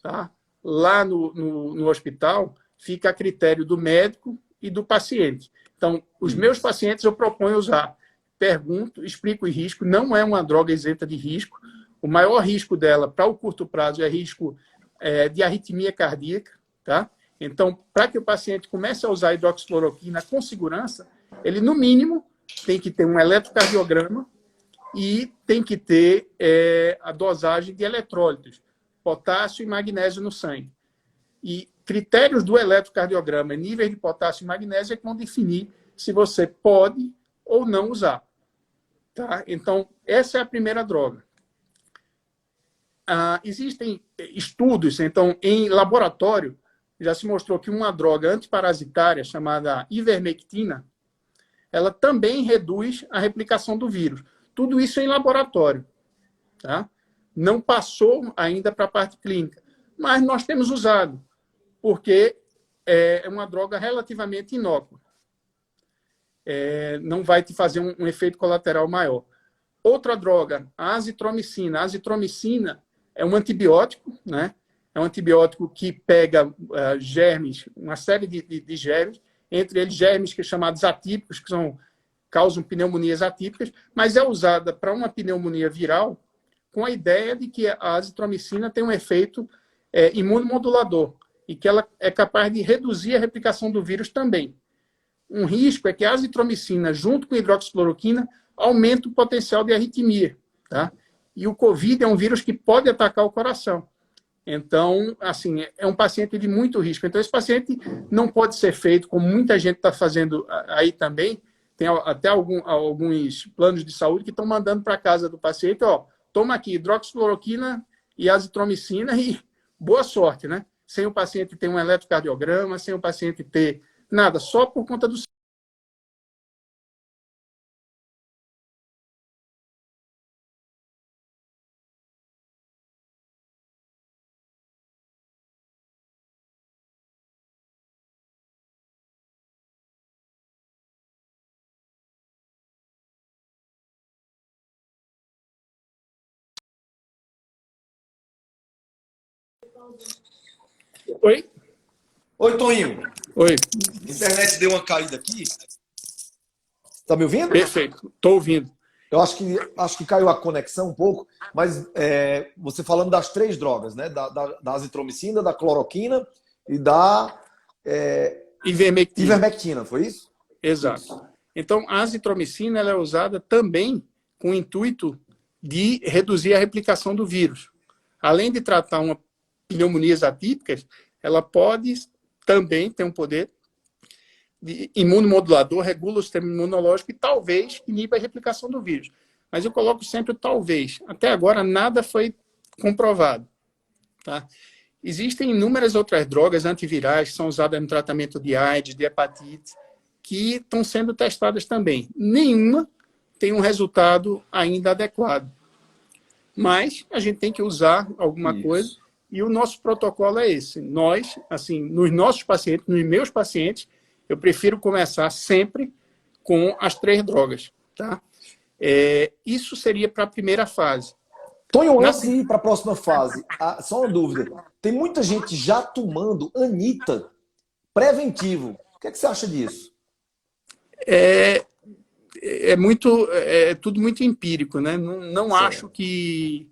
B: Tá? Lá no hospital, fica a critério do médico e do paciente. Então, os meus pacientes eu proponho usar. Pergunto, explico o risco. Não é uma droga isenta de risco. O maior risco dela, para o curto prazo, é risco de arritmia cardíaca. Tá? Então, para que o paciente comece a usar a hidroxicloroquina com segurança, ele, no mínimo, tem que ter um eletrocardiograma e tem que ter a dosagem de eletrólitos, potássio e magnésio no sangue. E critérios do eletrocardiograma, níveis de potássio e magnésio, é que vão definir se você pode ou não usar. Tá? Então, essa é a primeira droga. Existem estudos, então, em laboratório, já se mostrou que uma droga antiparasitária chamada ivermectina, ela também reduz a replicação do vírus. Tudo isso em laboratório. Tá? Não passou ainda para a parte clínica, mas nós temos usado, porque é uma droga relativamente inócua. Não vai te fazer um efeito colateral maior. Outra droga, a azitromicina. A azitromicina é um antibiótico, né? É um antibiótico que pega germes, uma série de germes, entre eles germes que são chamados atípicos, que causam pneumonias atípicas, mas é usada para uma pneumonia viral com a ideia de que a azitromicina tem um efeito imunomodulador e que ela é capaz de reduzir a replicação do vírus também. Um risco é que a azitromicina, junto com a hidroxicloroquina, aumenta o potencial de arritmia. Tá? E o Covid é um vírus que pode atacar o coração. Então, assim, é um paciente de muito risco. Então, esse paciente não pode ser feito, como muita gente está fazendo aí também. Tem até alguns planos de saúde que estão mandando para casa do paciente, toma aqui hidroxicloroquina e azitromicina e boa sorte, né? Sem o paciente ter um eletrocardiograma, sem o paciente ter nada, só por conta do... Oi?
A: Oi, Toninho.
B: Oi.
A: A internet deu uma caída aqui. Tá me ouvindo?
B: Perfeito, estou ouvindo.
A: Eu acho que caiu a conexão um pouco, mas você falando das 3 drogas, né? Da azitromicina, da cloroquina e da ivermectina, foi isso?
B: Exato. Isso. Então, a azitromicina ela é usada também com o intuito de reduzir a replicação do vírus. Além de tratar pneumonias atípicas, ela pode também ter um poder imunomodulador, regula o sistema imunológico e talvez iniba a replicação do vírus. Mas eu coloco sempre o talvez. Até agora, nada foi comprovado. Tá? Existem inúmeras outras drogas antivirais que são usadas no tratamento de AIDS, de hepatite, que estão sendo testadas também. Nenhuma tem um resultado ainda adequado. Mas a gente tem que usar alguma coisa e o nosso protocolo é esse. Nós, assim, nos nossos pacientes, nos meus pacientes, eu prefiro começar sempre com as 3 drogas. Tá? Isso seria para a primeira fase.
A: Tonho, antes de ir para a próxima fase, só uma dúvida. Tem muita gente já tomando Anitta preventivo. O que você acha disso?
B: É tudo muito empírico, né? Não acho que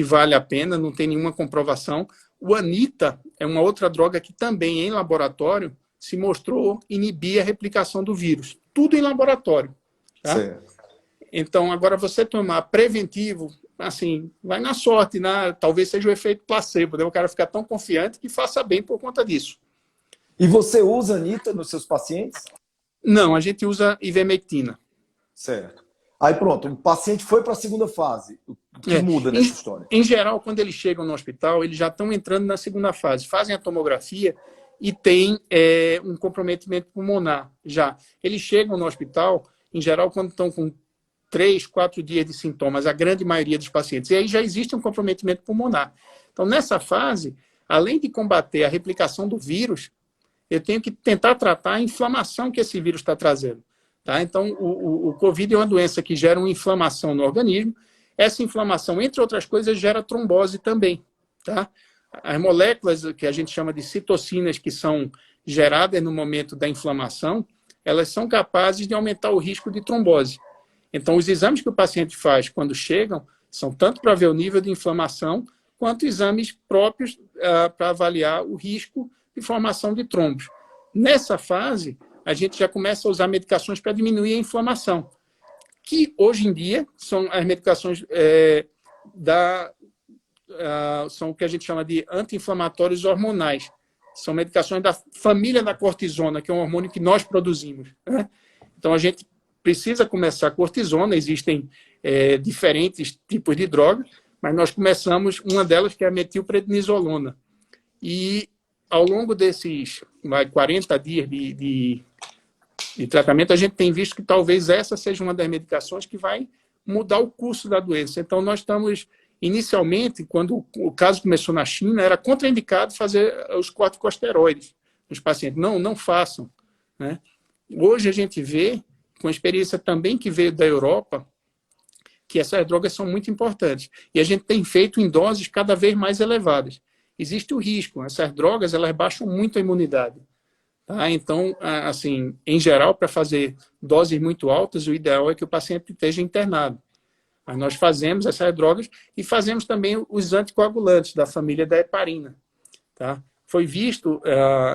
B: vale a pena, não tem nenhuma comprovação. O Anitta é uma outra droga que também, em laboratório, se mostrou inibir a replicação do vírus. Tudo em laboratório. Tá?
A: Certo.
B: Então, agora você tomar preventivo, assim, vai na sorte, né? Talvez seja o efeito placebo, né? O cara ficar tão confiante que faça bem por conta disso.
A: E você usa Anitta nos seus pacientes?
B: Não, a gente usa ivermectina.
A: Certo. Aí pronto, o paciente foi para a segunda fase. O que muda nessa história?
B: Em geral, quando eles chegam no hospital, eles já estão entrando na segunda fase. Fazem a tomografia e tem um comprometimento pulmonar já. Eles chegam no hospital, em geral, quando estão com 3, 4 dias de sintomas, a grande maioria dos pacientes. E aí já existe um comprometimento pulmonar. Então, nessa fase, além de combater a replicação do vírus, eu tenho que tentar tratar a inflamação que esse vírus está trazendo. Tá? Então, o Covid é uma doença que gera uma inflamação no organismo. Essa inflamação, entre outras coisas, gera trombose também. Tá? As moléculas que a gente chama de citocinas, que são geradas no momento da inflamação, elas são capazes de aumentar o risco de trombose. Então, os exames que o paciente faz quando chegam são tanto para ver o nível de inflamação, quanto exames próprios para avaliar o risco de formação de trombos. Nessa fase, a gente já começa a usar medicações para diminuir a inflamação, que hoje em dia são as medicações são o que a gente chama de anti-inflamatórios hormonais. São medicações da família da cortisona, que é um hormônio que nós produzimos. Né? Então, a gente precisa começar a cortisona, existem diferentes tipos de droga, mas nós começamos uma delas, que é a metilprednisolona. E ao longo desses 40 dias de tratamento, a gente tem visto que talvez essa seja uma das medicações que vai mudar o curso da doença. Então, nós estamos, inicialmente, quando o caso começou na China, era contraindicado fazer os corticosteroides nos pacientes. Não façam. Né? Hoje a gente vê, com a experiência também que veio da Europa, que essas drogas são muito importantes. E a gente tem feito em doses cada vez mais elevadas. Existe o risco. Essas drogas, elas baixam muito a imunidade. Tá? Então, assim, em geral, para fazer doses muito altas, o ideal é que o paciente esteja internado. Mas nós fazemos essas drogas e fazemos também os anticoagulantes da família da heparina. Tá? Foi visto,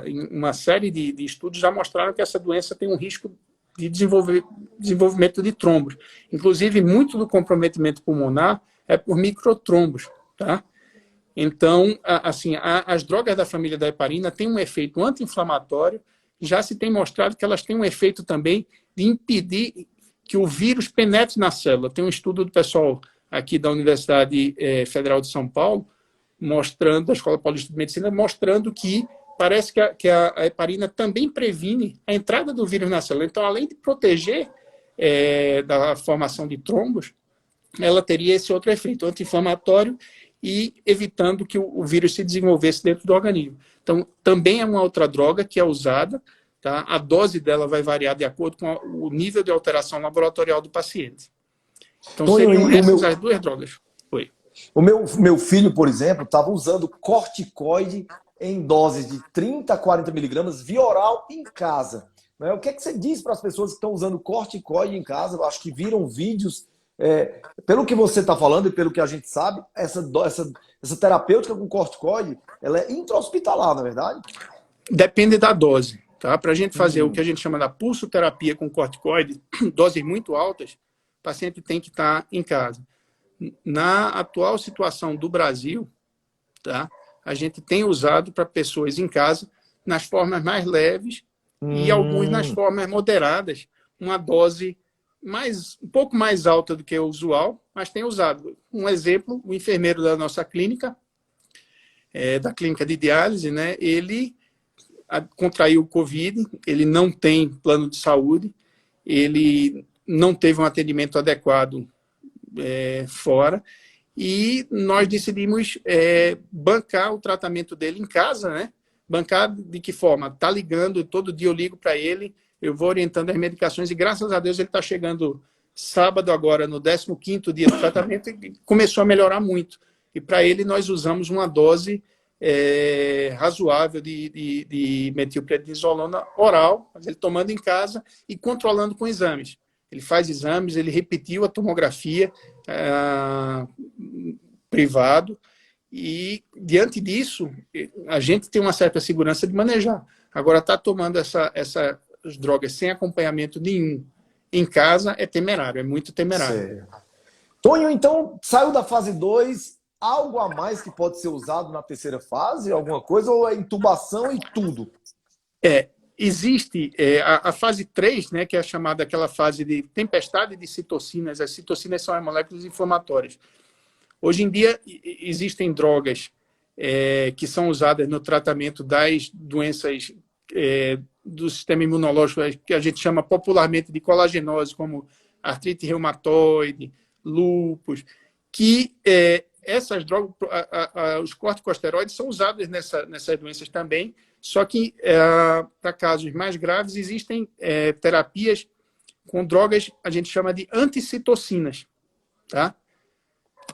B: em uma série de estudos, já mostraram que essa doença tem um risco de desenvolvimento de trombos. Inclusive, muito do comprometimento pulmonar é por microtrombos. Tá? Então, assim, as drogas da família da heparina têm um efeito anti-inflamatório. Já se tem mostrado que elas têm um efeito também de impedir que o vírus penetre na célula. Tem um estudo do pessoal aqui da Universidade Federal de São Paulo, mostrando, da Escola Paulista de Medicina, mostrando que parece que a heparina também previne a entrada do vírus na célula. Então, além de proteger da formação de trombos, ela teria esse outro efeito anti-inflamatório e evitando que o vírus se desenvolvesse dentro do organismo. Então, também é uma outra droga que é usada, tá? A dose dela vai variar de acordo com o nível de alteração laboratorial do paciente. Então, seriam essas as 2 drogas. Oi.
A: O meu filho, por exemplo, estava usando corticoide em doses de 30 a 40 miligramas via oral em casa. O que você diz para as pessoas que estão usando corticoide em casa? Eu acho que viram vídeos. Pelo que você está falando e pelo que a gente sabe, essa terapêutica com corticoide, ela é intra-hospitalar, na verdade?
B: Depende da dose. Tá? Para a gente fazer o que a gente chama da pulsoterapia com corticoide, doses muito altas, o paciente tem que estar em casa. Na atual situação do Brasil, tá? A gente tem usado para pessoas em casa nas formas mais leves e alguns nas
A: Hum,
B: formas moderadas, uma dose um pouco mais alta do que o usual, mas tem usado. Um exemplo, o enfermeiro da nossa clínica, da clínica de diálise, né, ele contraiu o Covid, ele não tem plano de saúde, ele não teve um atendimento adequado fora, e nós decidimos bancar o tratamento dele em casa, né? Bancar de que forma? Tá ligando, todo dia eu ligo para ele, eu vou orientando as medicações, e graças a Deus ele está chegando sábado agora, no 15º dia do tratamento, e começou a melhorar muito. E para ele nós usamos uma dose razoável de metilprednisolona oral, mas ele tomando em casa e controlando com exames. Ele faz exames, ele repetiu a tomografia privado, e diante disso a gente tem uma certa segurança de manejar. Agora, está tomando essas drogas sem acompanhamento nenhum em casa é temerário, é muito temerário.
A: certo. Tonho, então, saiu da fase 2, algo a mais que pode ser usado na terceira fase? Alguma coisa? Ou é intubação e tudo?
B: Existe a fase 3, né, que é chamada aquela fase de tempestade de citocinas. As citocinas são as moléculas inflamatórias. Hoje em dia, existem drogas que são usadas no tratamento das doenças do sistema imunológico, que a gente chama popularmente de colagenose, como artrite reumatoide, lúpus, que essas drogas, os corticosteroides são usados nessas doenças também, só que para casos mais graves existem terapias com drogas, a gente chama de anticitocinas, tá?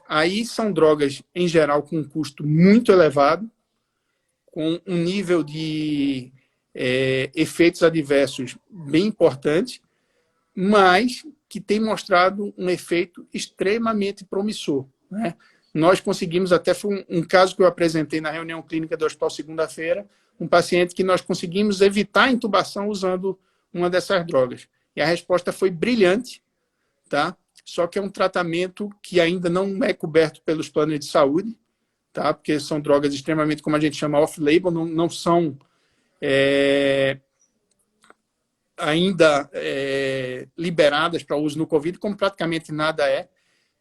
B: Aí são drogas, em geral, com um custo muito elevado, com um nível de efeitos adversos bem importante, mas que tem mostrado um efeito extremamente promissor, né? Nós conseguimos, até foi um caso que eu apresentei na reunião clínica do hospital segunda-feira, um paciente que nós conseguimos evitar a intubação usando uma dessas drogas. E a resposta foi brilhante, tá? Só que é um tratamento que ainda não é coberto pelos planos de saúde, tá? Porque são drogas extremamente, como a gente chama, off-label, não são ainda liberadas para uso no Covid, como praticamente nada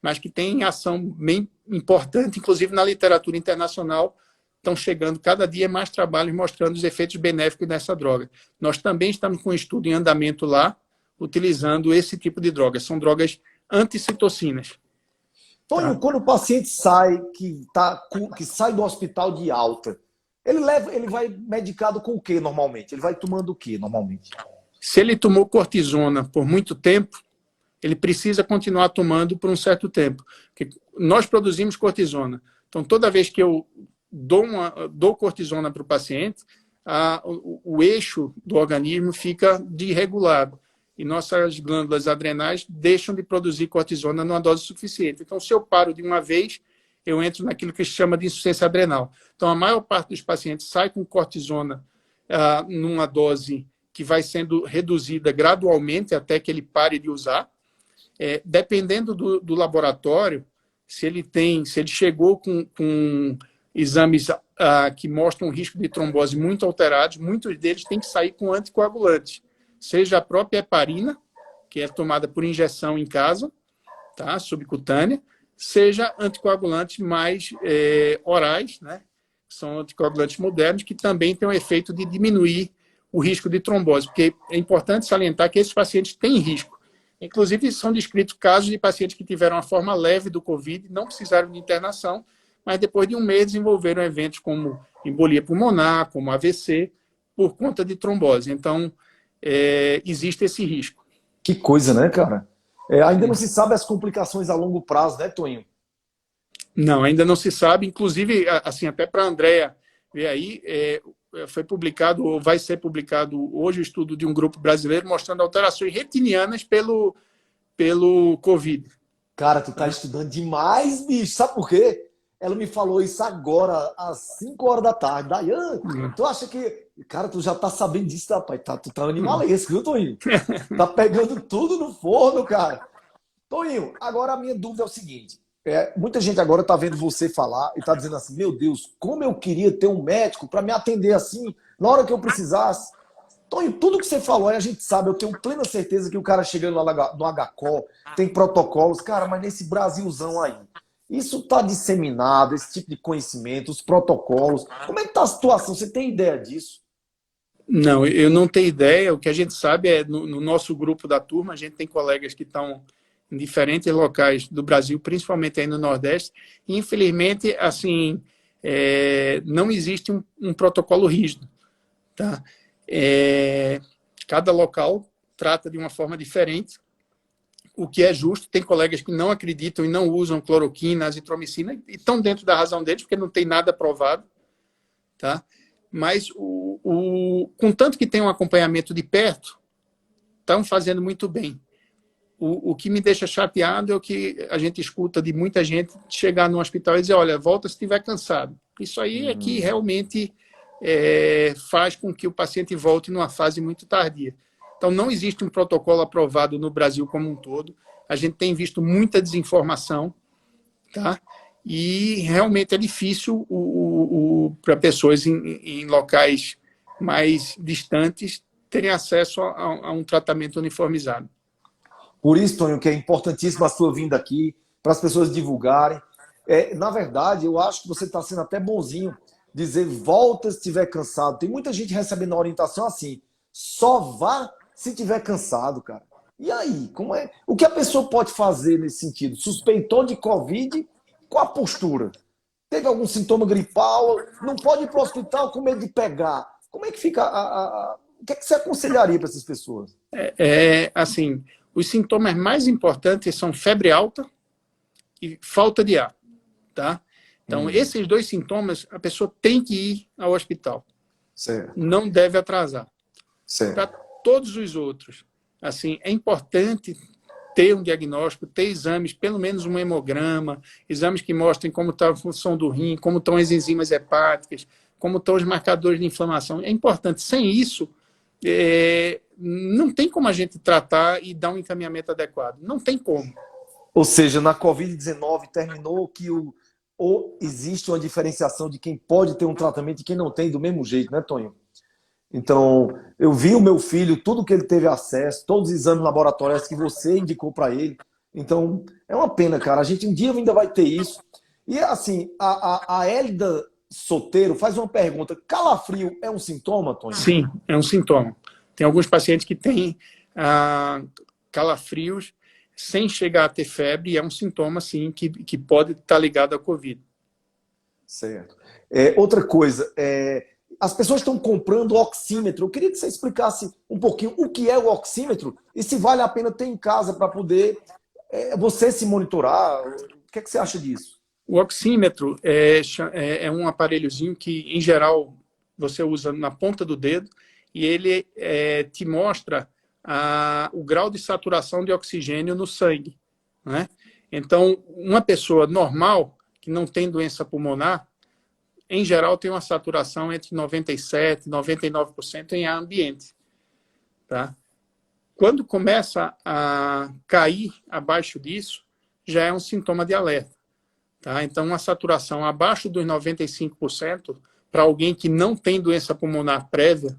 B: mas que tem ação bem importante, inclusive na literatura internacional, estão chegando cada dia mais trabalhos mostrando os efeitos benéficos dessa droga. Nós também estamos com um estudo em andamento lá, utilizando esse tipo de drogas. São drogas anticitocinas.
A: Tonho,
B: Tá?
A: quando o paciente sai, que sai do hospital de alta, ele vai medicado com o que normalmente? Ele vai tomando o que normalmente?
B: Se ele tomou cortisona por muito tempo, ele precisa continuar tomando por um certo tempo. Porque nós produzimos cortisona. Então, toda vez que eu dou cortisona para o paciente, o eixo do organismo fica desregulado. E nossas glândulas adrenais deixam de produzir cortisona numa dose suficiente. Então, se eu paro de uma vez, eu entro naquilo que se chama de insuficiência adrenal. Então, a maior parte dos pacientes sai com cortisona numa dose que vai sendo reduzida gradualmente até que ele pare de usar. Dependendo do laboratório, se ele chegou com exames que mostram um risco de trombose muito alterados, muitos deles têm que sair com anticoagulantes, seja a própria heparina, que é tomada por injeção em casa, tá, subcutânea, seja anticoagulantes mais orais, né, são anticoagulantes modernos, que também têm o efeito de diminuir o risco de trombose, porque é importante salientar que esses pacientes têm risco. Inclusive, são descritos casos de pacientes que tiveram uma forma leve do Covid, não precisaram de internação, mas depois de um mês desenvolveram eventos como embolia pulmonar, como AVC, por conta de trombose. Então, existe esse risco.
A: Que coisa, né, cara? Ainda não se sabe as complicações a longo prazo, né, Tonho?
B: Não, ainda não se sabe. Inclusive, assim, até para a Andrea ver aí, foi publicado, ou vai ser publicado hoje, o estudo de um grupo brasileiro mostrando alterações retinianas pelo Covid.
A: Cara, tu tá estudando demais, bicho. Sabe por quê? Ela me falou isso agora, às 5 horas da tarde. Dayan, tu acha que... Cara, tu já tá sabendo disso, rapaz. Tu tá animalesco, viu, Toninho? Tá pegando tudo no forno, cara. Toninho, agora a minha dúvida é o seguinte. Muita gente agora tá vendo você falar e tá dizendo assim, meu Deus, como eu queria ter um médico para me atender assim, na hora que eu precisasse. Tonho, tudo que você falou, a gente sabe, eu tenho plena certeza que o cara chegando lá no HCO tem protocolos, cara, mas nesse Brasilzão aí, isso está disseminado, esse tipo de conhecimento, os protocolos. Como é que está a situação? Você tem ideia disso?
B: Não, eu não tenho ideia. O que a gente sabe é, no nosso grupo da turma, a gente tem colegas que estão em diferentes locais do Brasil, principalmente aí no Nordeste, e infelizmente, assim, não existe um protocolo rígido, tá? Cada local trata de uma forma diferente, o que é justo. Tem colegas que não acreditam e não usam cloroquina, azitromicina, e estão dentro da razão deles, porque não tem nada provado, tá? Mas, contanto que tem um acompanhamento de perto, estão fazendo muito bem. O que me deixa chateado é o que a gente escuta de muita gente chegar no hospital e dizer, olha, volta se estiver cansado. Isso aí é que realmente faz com que o paciente volte numa fase muito tardia. Então, não existe um protocolo aprovado no Brasil como um todo. A gente tem visto muita desinformação, tá? E realmente é difícil para pessoas em locais mais distantes terem acesso a um tratamento uniformizado.
A: Por isso, Tonho, que é importantíssima a sua vinda aqui, para as pessoas divulgarem. Na verdade, eu acho que você está sendo até bonzinho dizer volta se estiver cansado. Tem muita gente recebendo a orientação assim, só vá se estiver cansado, cara. E aí, como é? O que a pessoa pode fazer nesse sentido? Suspeitou de Covid, qual a postura? Teve algum sintoma gripal? Não pode ir para o hospital com medo de pegar. Como é que fica o que é que você aconselharia para essas pessoas?
B: Assim, os sintomas mais importantes são febre alta e falta de ar, tá? Então, esses dois sintomas, a pessoa tem que ir ao hospital.
A: Certo.
B: Não deve atrasar. Para
A: Certo.
B: todos os outros, assim, é importante ter um diagnóstico, ter exames, pelo menos um hemograma, exames que mostrem como está a função do rim, como estão as enzimas hepáticas, como estão os marcadores de inflamação. É importante. Sem isso, não tem como a gente tratar e dar um encaminhamento adequado. Não tem como.
A: Ou seja, na Covid-19 terminou que ou existe uma diferenciação de quem pode ter um tratamento e quem não tem do mesmo jeito, né, Tonho? Então, eu vi o meu filho, tudo que ele teve acesso, todos os exames laboratoriais que você indicou para ele. Então, é uma pena, cara. A gente um dia ainda vai ter isso. E, assim, a Hélida Soteiro faz uma pergunta. Calafrio é um sintoma, Tonho?
B: Sim, é um sintoma. Tem alguns pacientes que têm calafrios sem chegar a ter febre, e é um sintoma, sim, que pode estar ligado à Covid.
A: Certo. Outra coisa, as pessoas estão comprando oxímetro. Eu queria que você explicasse um pouquinho o que é o oxímetro e se vale a pena ter em casa para poder você se monitorar. O que é que você acha disso?
B: O oxímetro é um aparelhozinho que, em geral, você usa na ponta do dedo e ele te mostra o grau de saturação de oxigênio no sangue, né? Então, uma pessoa normal, que não tem doença pulmonar, em geral tem uma saturação entre 97% e 99% em ar ambiente, tá? Quando começa a cair abaixo disso, já é um sintoma de alerta, tá? Então, uma saturação abaixo dos 95%, para alguém que não tem doença pulmonar prévia,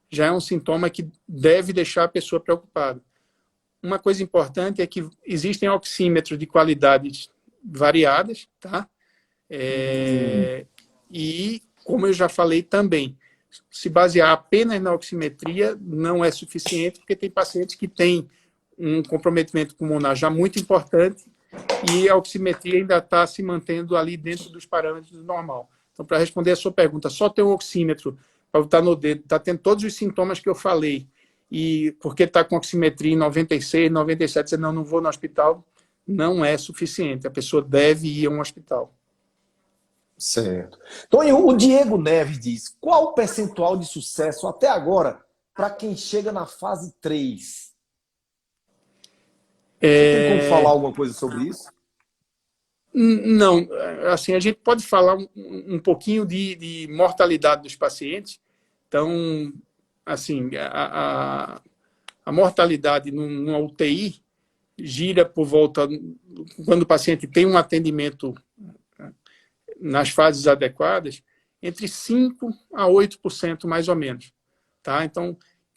B: já é um sintoma que deve deixar a pessoa preocupada. Uma coisa importante é que existem oxímetros de qualidades variadas, tá? E, como eu já falei também, se basear apenas na oximetria não é suficiente, porque tem pacientes que têm um comprometimento pulmonar já muito importante e a oximetria ainda está se mantendo ali dentro dos parâmetros do normal. Então, para responder a sua pergunta, só ter um oxímetro para botar no dedo, está tendo todos os sintomas que eu falei, e porque está com oximetria em 96, 97, você não vou no hospital, não é suficiente. A pessoa deve ir a um hospital.
A: Certo. Então, o Diego Neves diz, qual o percentual de sucesso até agora para quem chega na fase 3? Você tem como falar alguma coisa sobre isso?
B: Não, assim, a gente pode falar um pouquinho de mortalidade dos pacientes. Então, assim, a mortalidade numa UTI gira por volta, quando o paciente tem um atendimento nas fases adequadas, entre 5% a 8% mais ou menos. Tá? Então,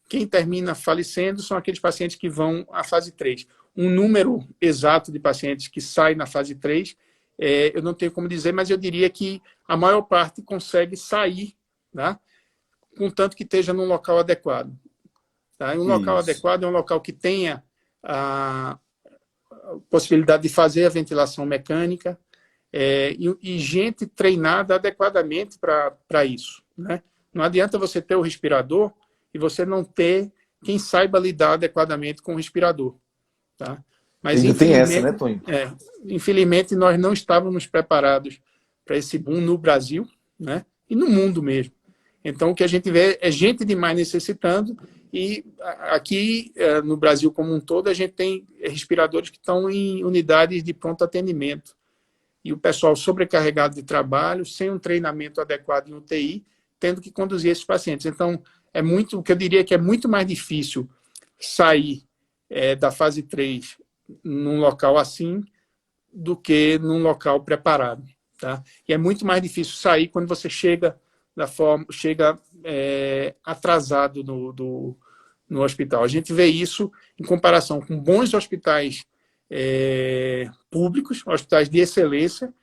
B: quem termina falecendo são aqueles pacientes que vão à fase 3. Um número exato de pacientes que saem na fase 3, eu não tenho como dizer, mas eu diria que a maior parte consegue sair, tá? Contanto que esteja num local adequado. Tá? E um local
A: Isso.
B: adequado é um local que tenha a possibilidade de fazer a ventilação mecânica e gente treinada adequadamente para isso. Né? Não adianta você ter o respirador e você não ter quem saiba lidar adequadamente com o respirador. Tá? Mas,
A: Ainda tem essa, né, Tonho?
B: infelizmente, nós não estávamos preparados para esse boom no Brasil, né? E no mundo mesmo. Então, o que a gente vê é gente demais necessitando, e aqui no Brasil como um todo, a gente tem respiradores que estão em unidades de pronto atendimento. E o pessoal sobrecarregado de trabalho, sem um treinamento adequado em UTI, tendo que conduzir esses pacientes. Então, o que eu diria que é muito mais difícil sair da fase 3 num local assim do que num local preparado. Tá? E é muito mais difícil sair quando você chega atrasado no hospital. A gente vê isso em comparação com bons hospitais públicos, hospitais de excelência,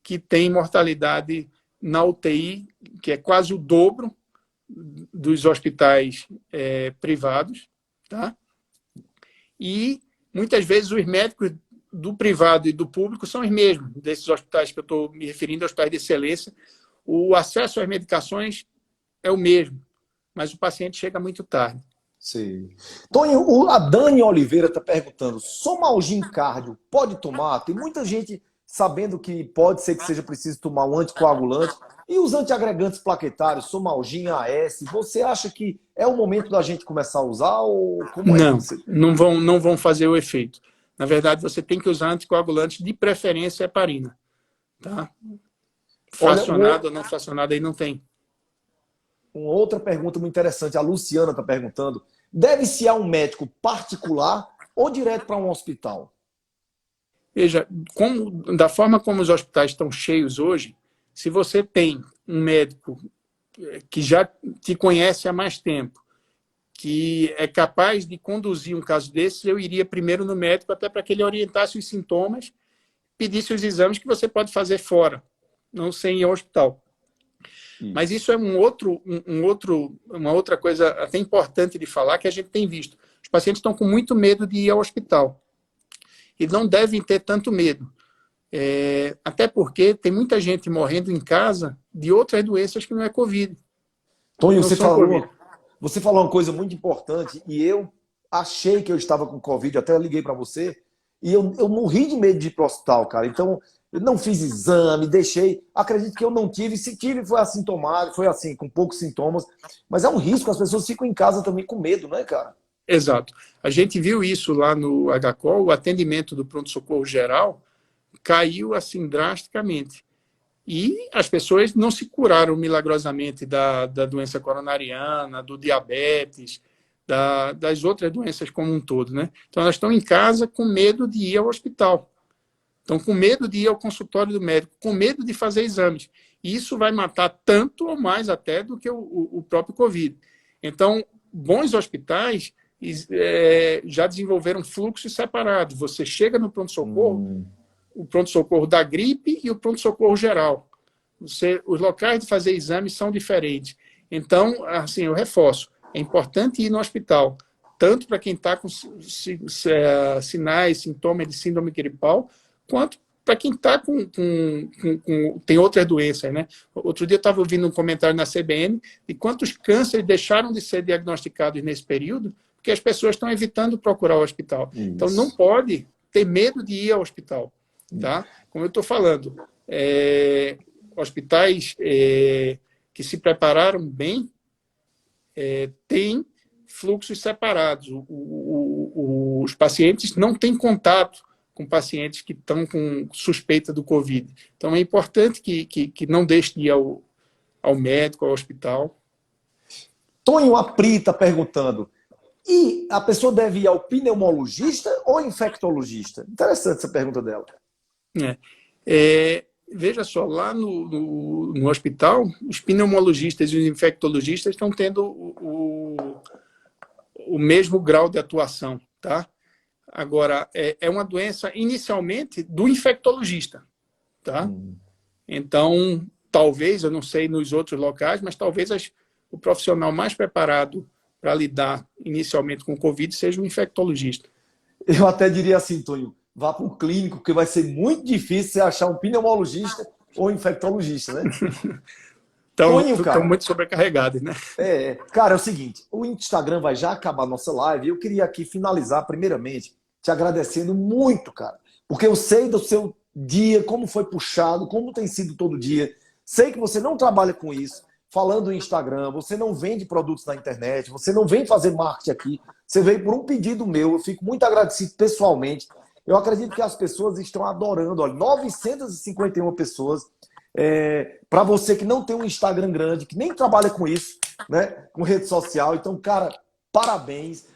B: que têm mortalidade na UTI, que é quase o dobro dos hospitais privados. Tá? E, muitas vezes, os médicos do privado e do público são os mesmos, desses hospitais que eu estou me referindo, hospitais de excelência. O acesso às medicações é o mesmo, mas o paciente chega muito tarde.
A: Sim. Tonho, a Dani Oliveira está perguntando: Somalgin cardio pode tomar? Tem muita gente sabendo que pode ser que seja preciso tomar um anticoagulante. E os antiagregantes plaquetários, Somalgin, AS, você acha que é o momento da gente começar a usar? Ou como é que você...
B: não vão fazer o efeito. Na verdade, você tem que usar anticoagulantes, de preferência heparina. Tá? Fracionado ou não fracionado, aí não tem.
A: Uma outra pergunta muito interessante, a Luciana está perguntando: deve-se a um médico particular ou direto para um hospital?
B: Veja, da forma como os hospitais estão cheios hoje, se você tem um médico que já te conhece há mais tempo, que é capaz de conduzir um caso desses, eu iria primeiro no médico, até para que ele orientasse os sintomas, pedisse os exames que você pode fazer fora, não sem ir ao hospital. Mas isso é uma outra coisa até importante de falar, que a gente tem visto. Os pacientes estão com muito medo de ir ao hospital. E não devem ter tanto medo. Até porque tem muita gente morrendo em casa de outras doenças que não é Covid.
A: Tonho, você falou uma coisa muito importante, e eu achei que eu estava com Covid, até liguei para você, e eu morri de medo de ir para o hospital, cara. Então, eu não fiz exame, deixei. Acredito que eu não tive. Se tive, foi assintomático, foi assim, com poucos sintomas. Mas é um risco, as pessoas ficam em casa também com medo, né, cara?
B: Exato. A gente viu isso lá no HCOL, o atendimento do pronto-socorro geral caiu assim drasticamente. E as pessoas não se curaram milagrosamente da doença coronariana, do diabetes, das outras doenças como um todo, né? Então, elas estão em casa com medo de ir ao hospital. Estão com medo de ir ao consultório do médico, com medo de fazer exames. E isso vai matar tanto ou mais até do que o próprio Covid. Então, bons hospitais já desenvolveram fluxos separados. Você chega no pronto-socorro, o pronto-socorro da gripe e o pronto-socorro geral. Os locais de fazer exames são diferentes. Então, assim, eu reforço, é importante ir no hospital, tanto para quem está com sinais, sintomas de síndrome gripal, quanto para quem está tem outras doenças, né? Outro dia eu estava ouvindo um comentário na CBN de quantos cânceres deixaram de ser diagnosticados nesse período, porque as pessoas estão evitando procurar o hospital. Isso. Então, não pode ter medo de ir ao hospital. Tá? Como eu estou falando, hospitais que se prepararam bem têm fluxos separados. Os pacientes não têm contato com pacientes que estão com suspeita do Covid. Então, é importante que não deixe de ir ao médico, ao hospital.
A: Tonho Apri está perguntando: e a pessoa deve ir ao pneumologista ou infectologista? Interessante essa pergunta dela.
B: Veja só, lá no hospital, os pneumologistas e os infectologistas estão tendo o mesmo grau de atuação, tá? Agora, é uma doença inicialmente do infectologista, tá? Então, talvez, eu não sei nos outros locais, mas talvez o profissional mais preparado para lidar inicialmente com o Covid seja o infectologista.
A: Eu até diria assim, Tonho, vá para um clínico, porque vai ser muito difícil você achar um pneumologista ou infectologista, né?
B: Então,
A: Tonho,
B: estão
A: cara,
B: muito sobrecarregados, né?
A: cara, é o seguinte, o Instagram vai já acabar a nossa live e eu queria aqui finalizar, primeiramente, te agradecendo muito, cara, porque eu sei do seu dia, como foi puxado, como tem sido todo dia. Sei que você não trabalha com isso, falando em Instagram, você não vende produtos na internet, você não vem fazer marketing aqui, você veio por um pedido meu, eu fico muito agradecido pessoalmente. Eu acredito que as pessoas estão adorando, olha, 951 pessoas. Para você que não tem um Instagram grande, que nem trabalha com isso, né, com rede social. Então, cara, parabéns.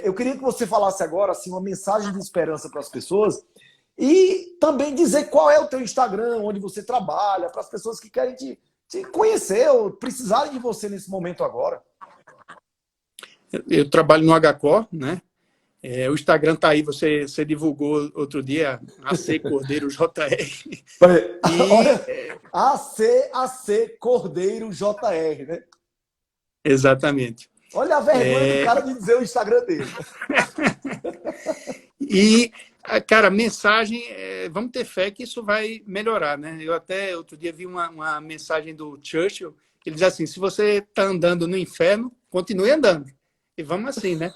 A: Eu queria que você falasse agora assim, uma mensagem de esperança para as pessoas e também dizer qual é o teu Instagram, onde você trabalha, para as pessoas que querem te conhecer ou precisarem de você nesse momento agora.
B: Eu trabalho no HCO, né? O Instagram está aí, você divulgou outro dia, AC Cordeiro JR.
A: Olha, AC Cordeiro JR, né?
B: Exatamente.
A: Olha a vergonha do cara de dizer o Instagram dele.
B: E, cara, mensagem, vamos ter fé que isso vai melhorar, né? Eu até outro dia vi uma mensagem do Churchill, ele diz assim, se você está andando no inferno, continue andando. E vamos assim, né?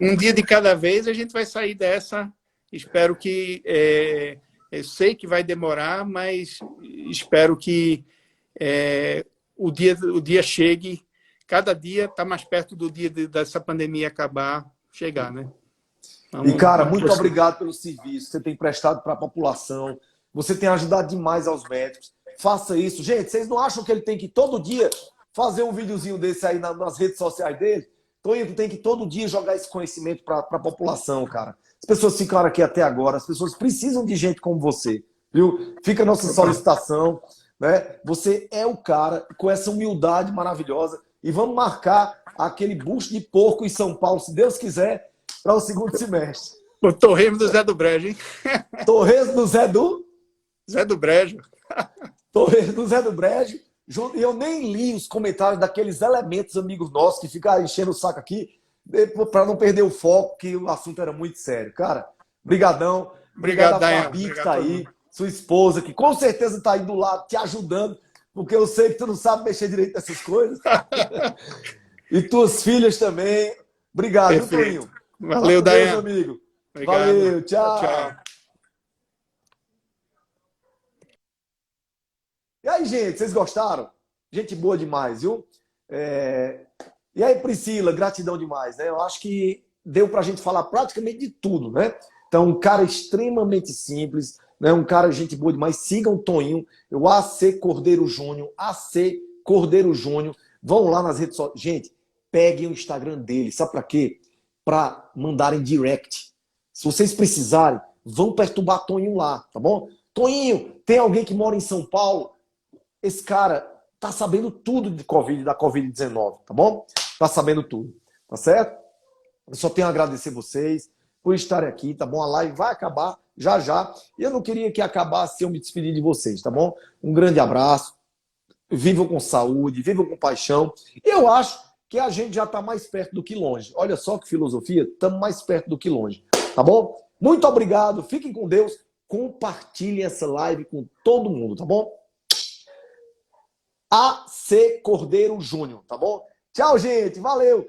B: Um dia de cada vez a gente vai sair dessa. Espero que... eu sei que vai demorar, mas espero que o dia chegue. Cada dia está mais perto do dia dessa pandemia acabar, chegar, né?
A: E, cara, muito obrigado pelo serviço que você tem prestado para a população. Você tem ajudado demais aos médicos. Faça isso. Gente, vocês não acham que ele tem que todo dia fazer um videozinho desse aí nas redes sociais dele? Tonho tem que todo dia jogar esse conhecimento para a população, cara. As pessoas ficaram aqui até agora, as pessoas precisam de gente como você, viu? Fica a nossa solicitação, né? Você é o cara com essa humildade maravilhosa e vamos marcar aquele bucho de porco em São Paulo, se Deus quiser, para o segundo semestre.
B: O Torresmo do Zé do Brejo, hein?
A: Torresmo do Zé do?
B: Zé do Brejo.
A: Torresmo do Zé do Brejo. E eu nem li os comentários daqueles elementos amigos nossos que ficam enchendo o saco aqui para não perder o foco, que o assunto era muito sério. Cara, brigadão. Obrigado a Fabi que está aí, sua esposa, que com certeza está aí do lado te ajudando, porque eu sei que tu não sabe mexer direito nessas coisas. E tuas filhas também. Obrigado, viu, Toninho?
B: Valeu, Dayan.
A: Amigo.
B: Obrigado.
A: Valeu, tchau.
B: Tchau.
A: E aí, gente, vocês gostaram? Gente boa demais, viu? E aí, Priscila, gratidão demais, né? Eu acho que deu pra gente falar praticamente de tudo, né? Então, um cara extremamente simples, né? Um cara gente boa demais. Sigam o Toninho, o AC Cordeiro Júnior, AC Cordeiro Júnior. Vão lá nas redes sociais. Gente, peguem o Instagram dele. Sabe pra quê? Pra mandarem direct. Se vocês precisarem, vão perturbar Toninho lá, tá bom? Toninho, tem alguém que mora em São Paulo? Esse cara tá sabendo tudo de Covid, da Covid-19, tá bom? Tá sabendo tudo, tá certo? Eu só tenho a agradecer vocês por estarem aqui, tá bom? A live vai acabar já já. E eu não queria que acabasse sem eu me despedir de vocês, tá bom? Um grande abraço. Vivam com saúde, vivam com paixão. Eu acho que a gente já tá mais perto do que longe. Olha só que filosofia, estamos mais perto do que longe, tá bom? Muito obrigado, fiquem com Deus. Compartilhem essa live com todo mundo, tá bom? AC Cordeiro Júnior, tá bom? Tchau, gente. Valeu.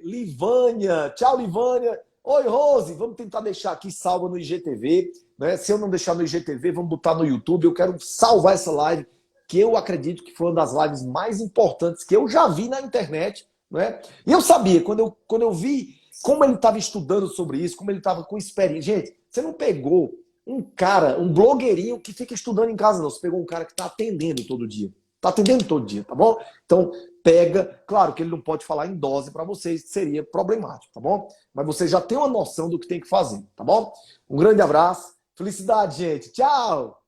A: Livânia. Tchau, Livânia. Oi, Rose. Vamos tentar deixar aqui salva no IGTV. Né? Se eu não deixar no IGTV, vamos botar no YouTube. Eu quero salvar essa live, que eu acredito que foi uma das lives mais importantes que eu já vi na internet. Né? E eu sabia, quando eu vi como ele estava estudando sobre isso, como ele estava com experiência. Gente, você não pegou um cara, um blogueirinho que fica estudando em casa, não. Você pegou um cara que está atendendo todo dia. Tá atendendo todo dia, tá bom? Então, pega. Claro que ele não pode falar em dose para vocês, seria problemático, tá bom? Mas você já tem uma noção do que tem que fazer, tá bom? Um grande abraço. Felicidade, gente. Tchau!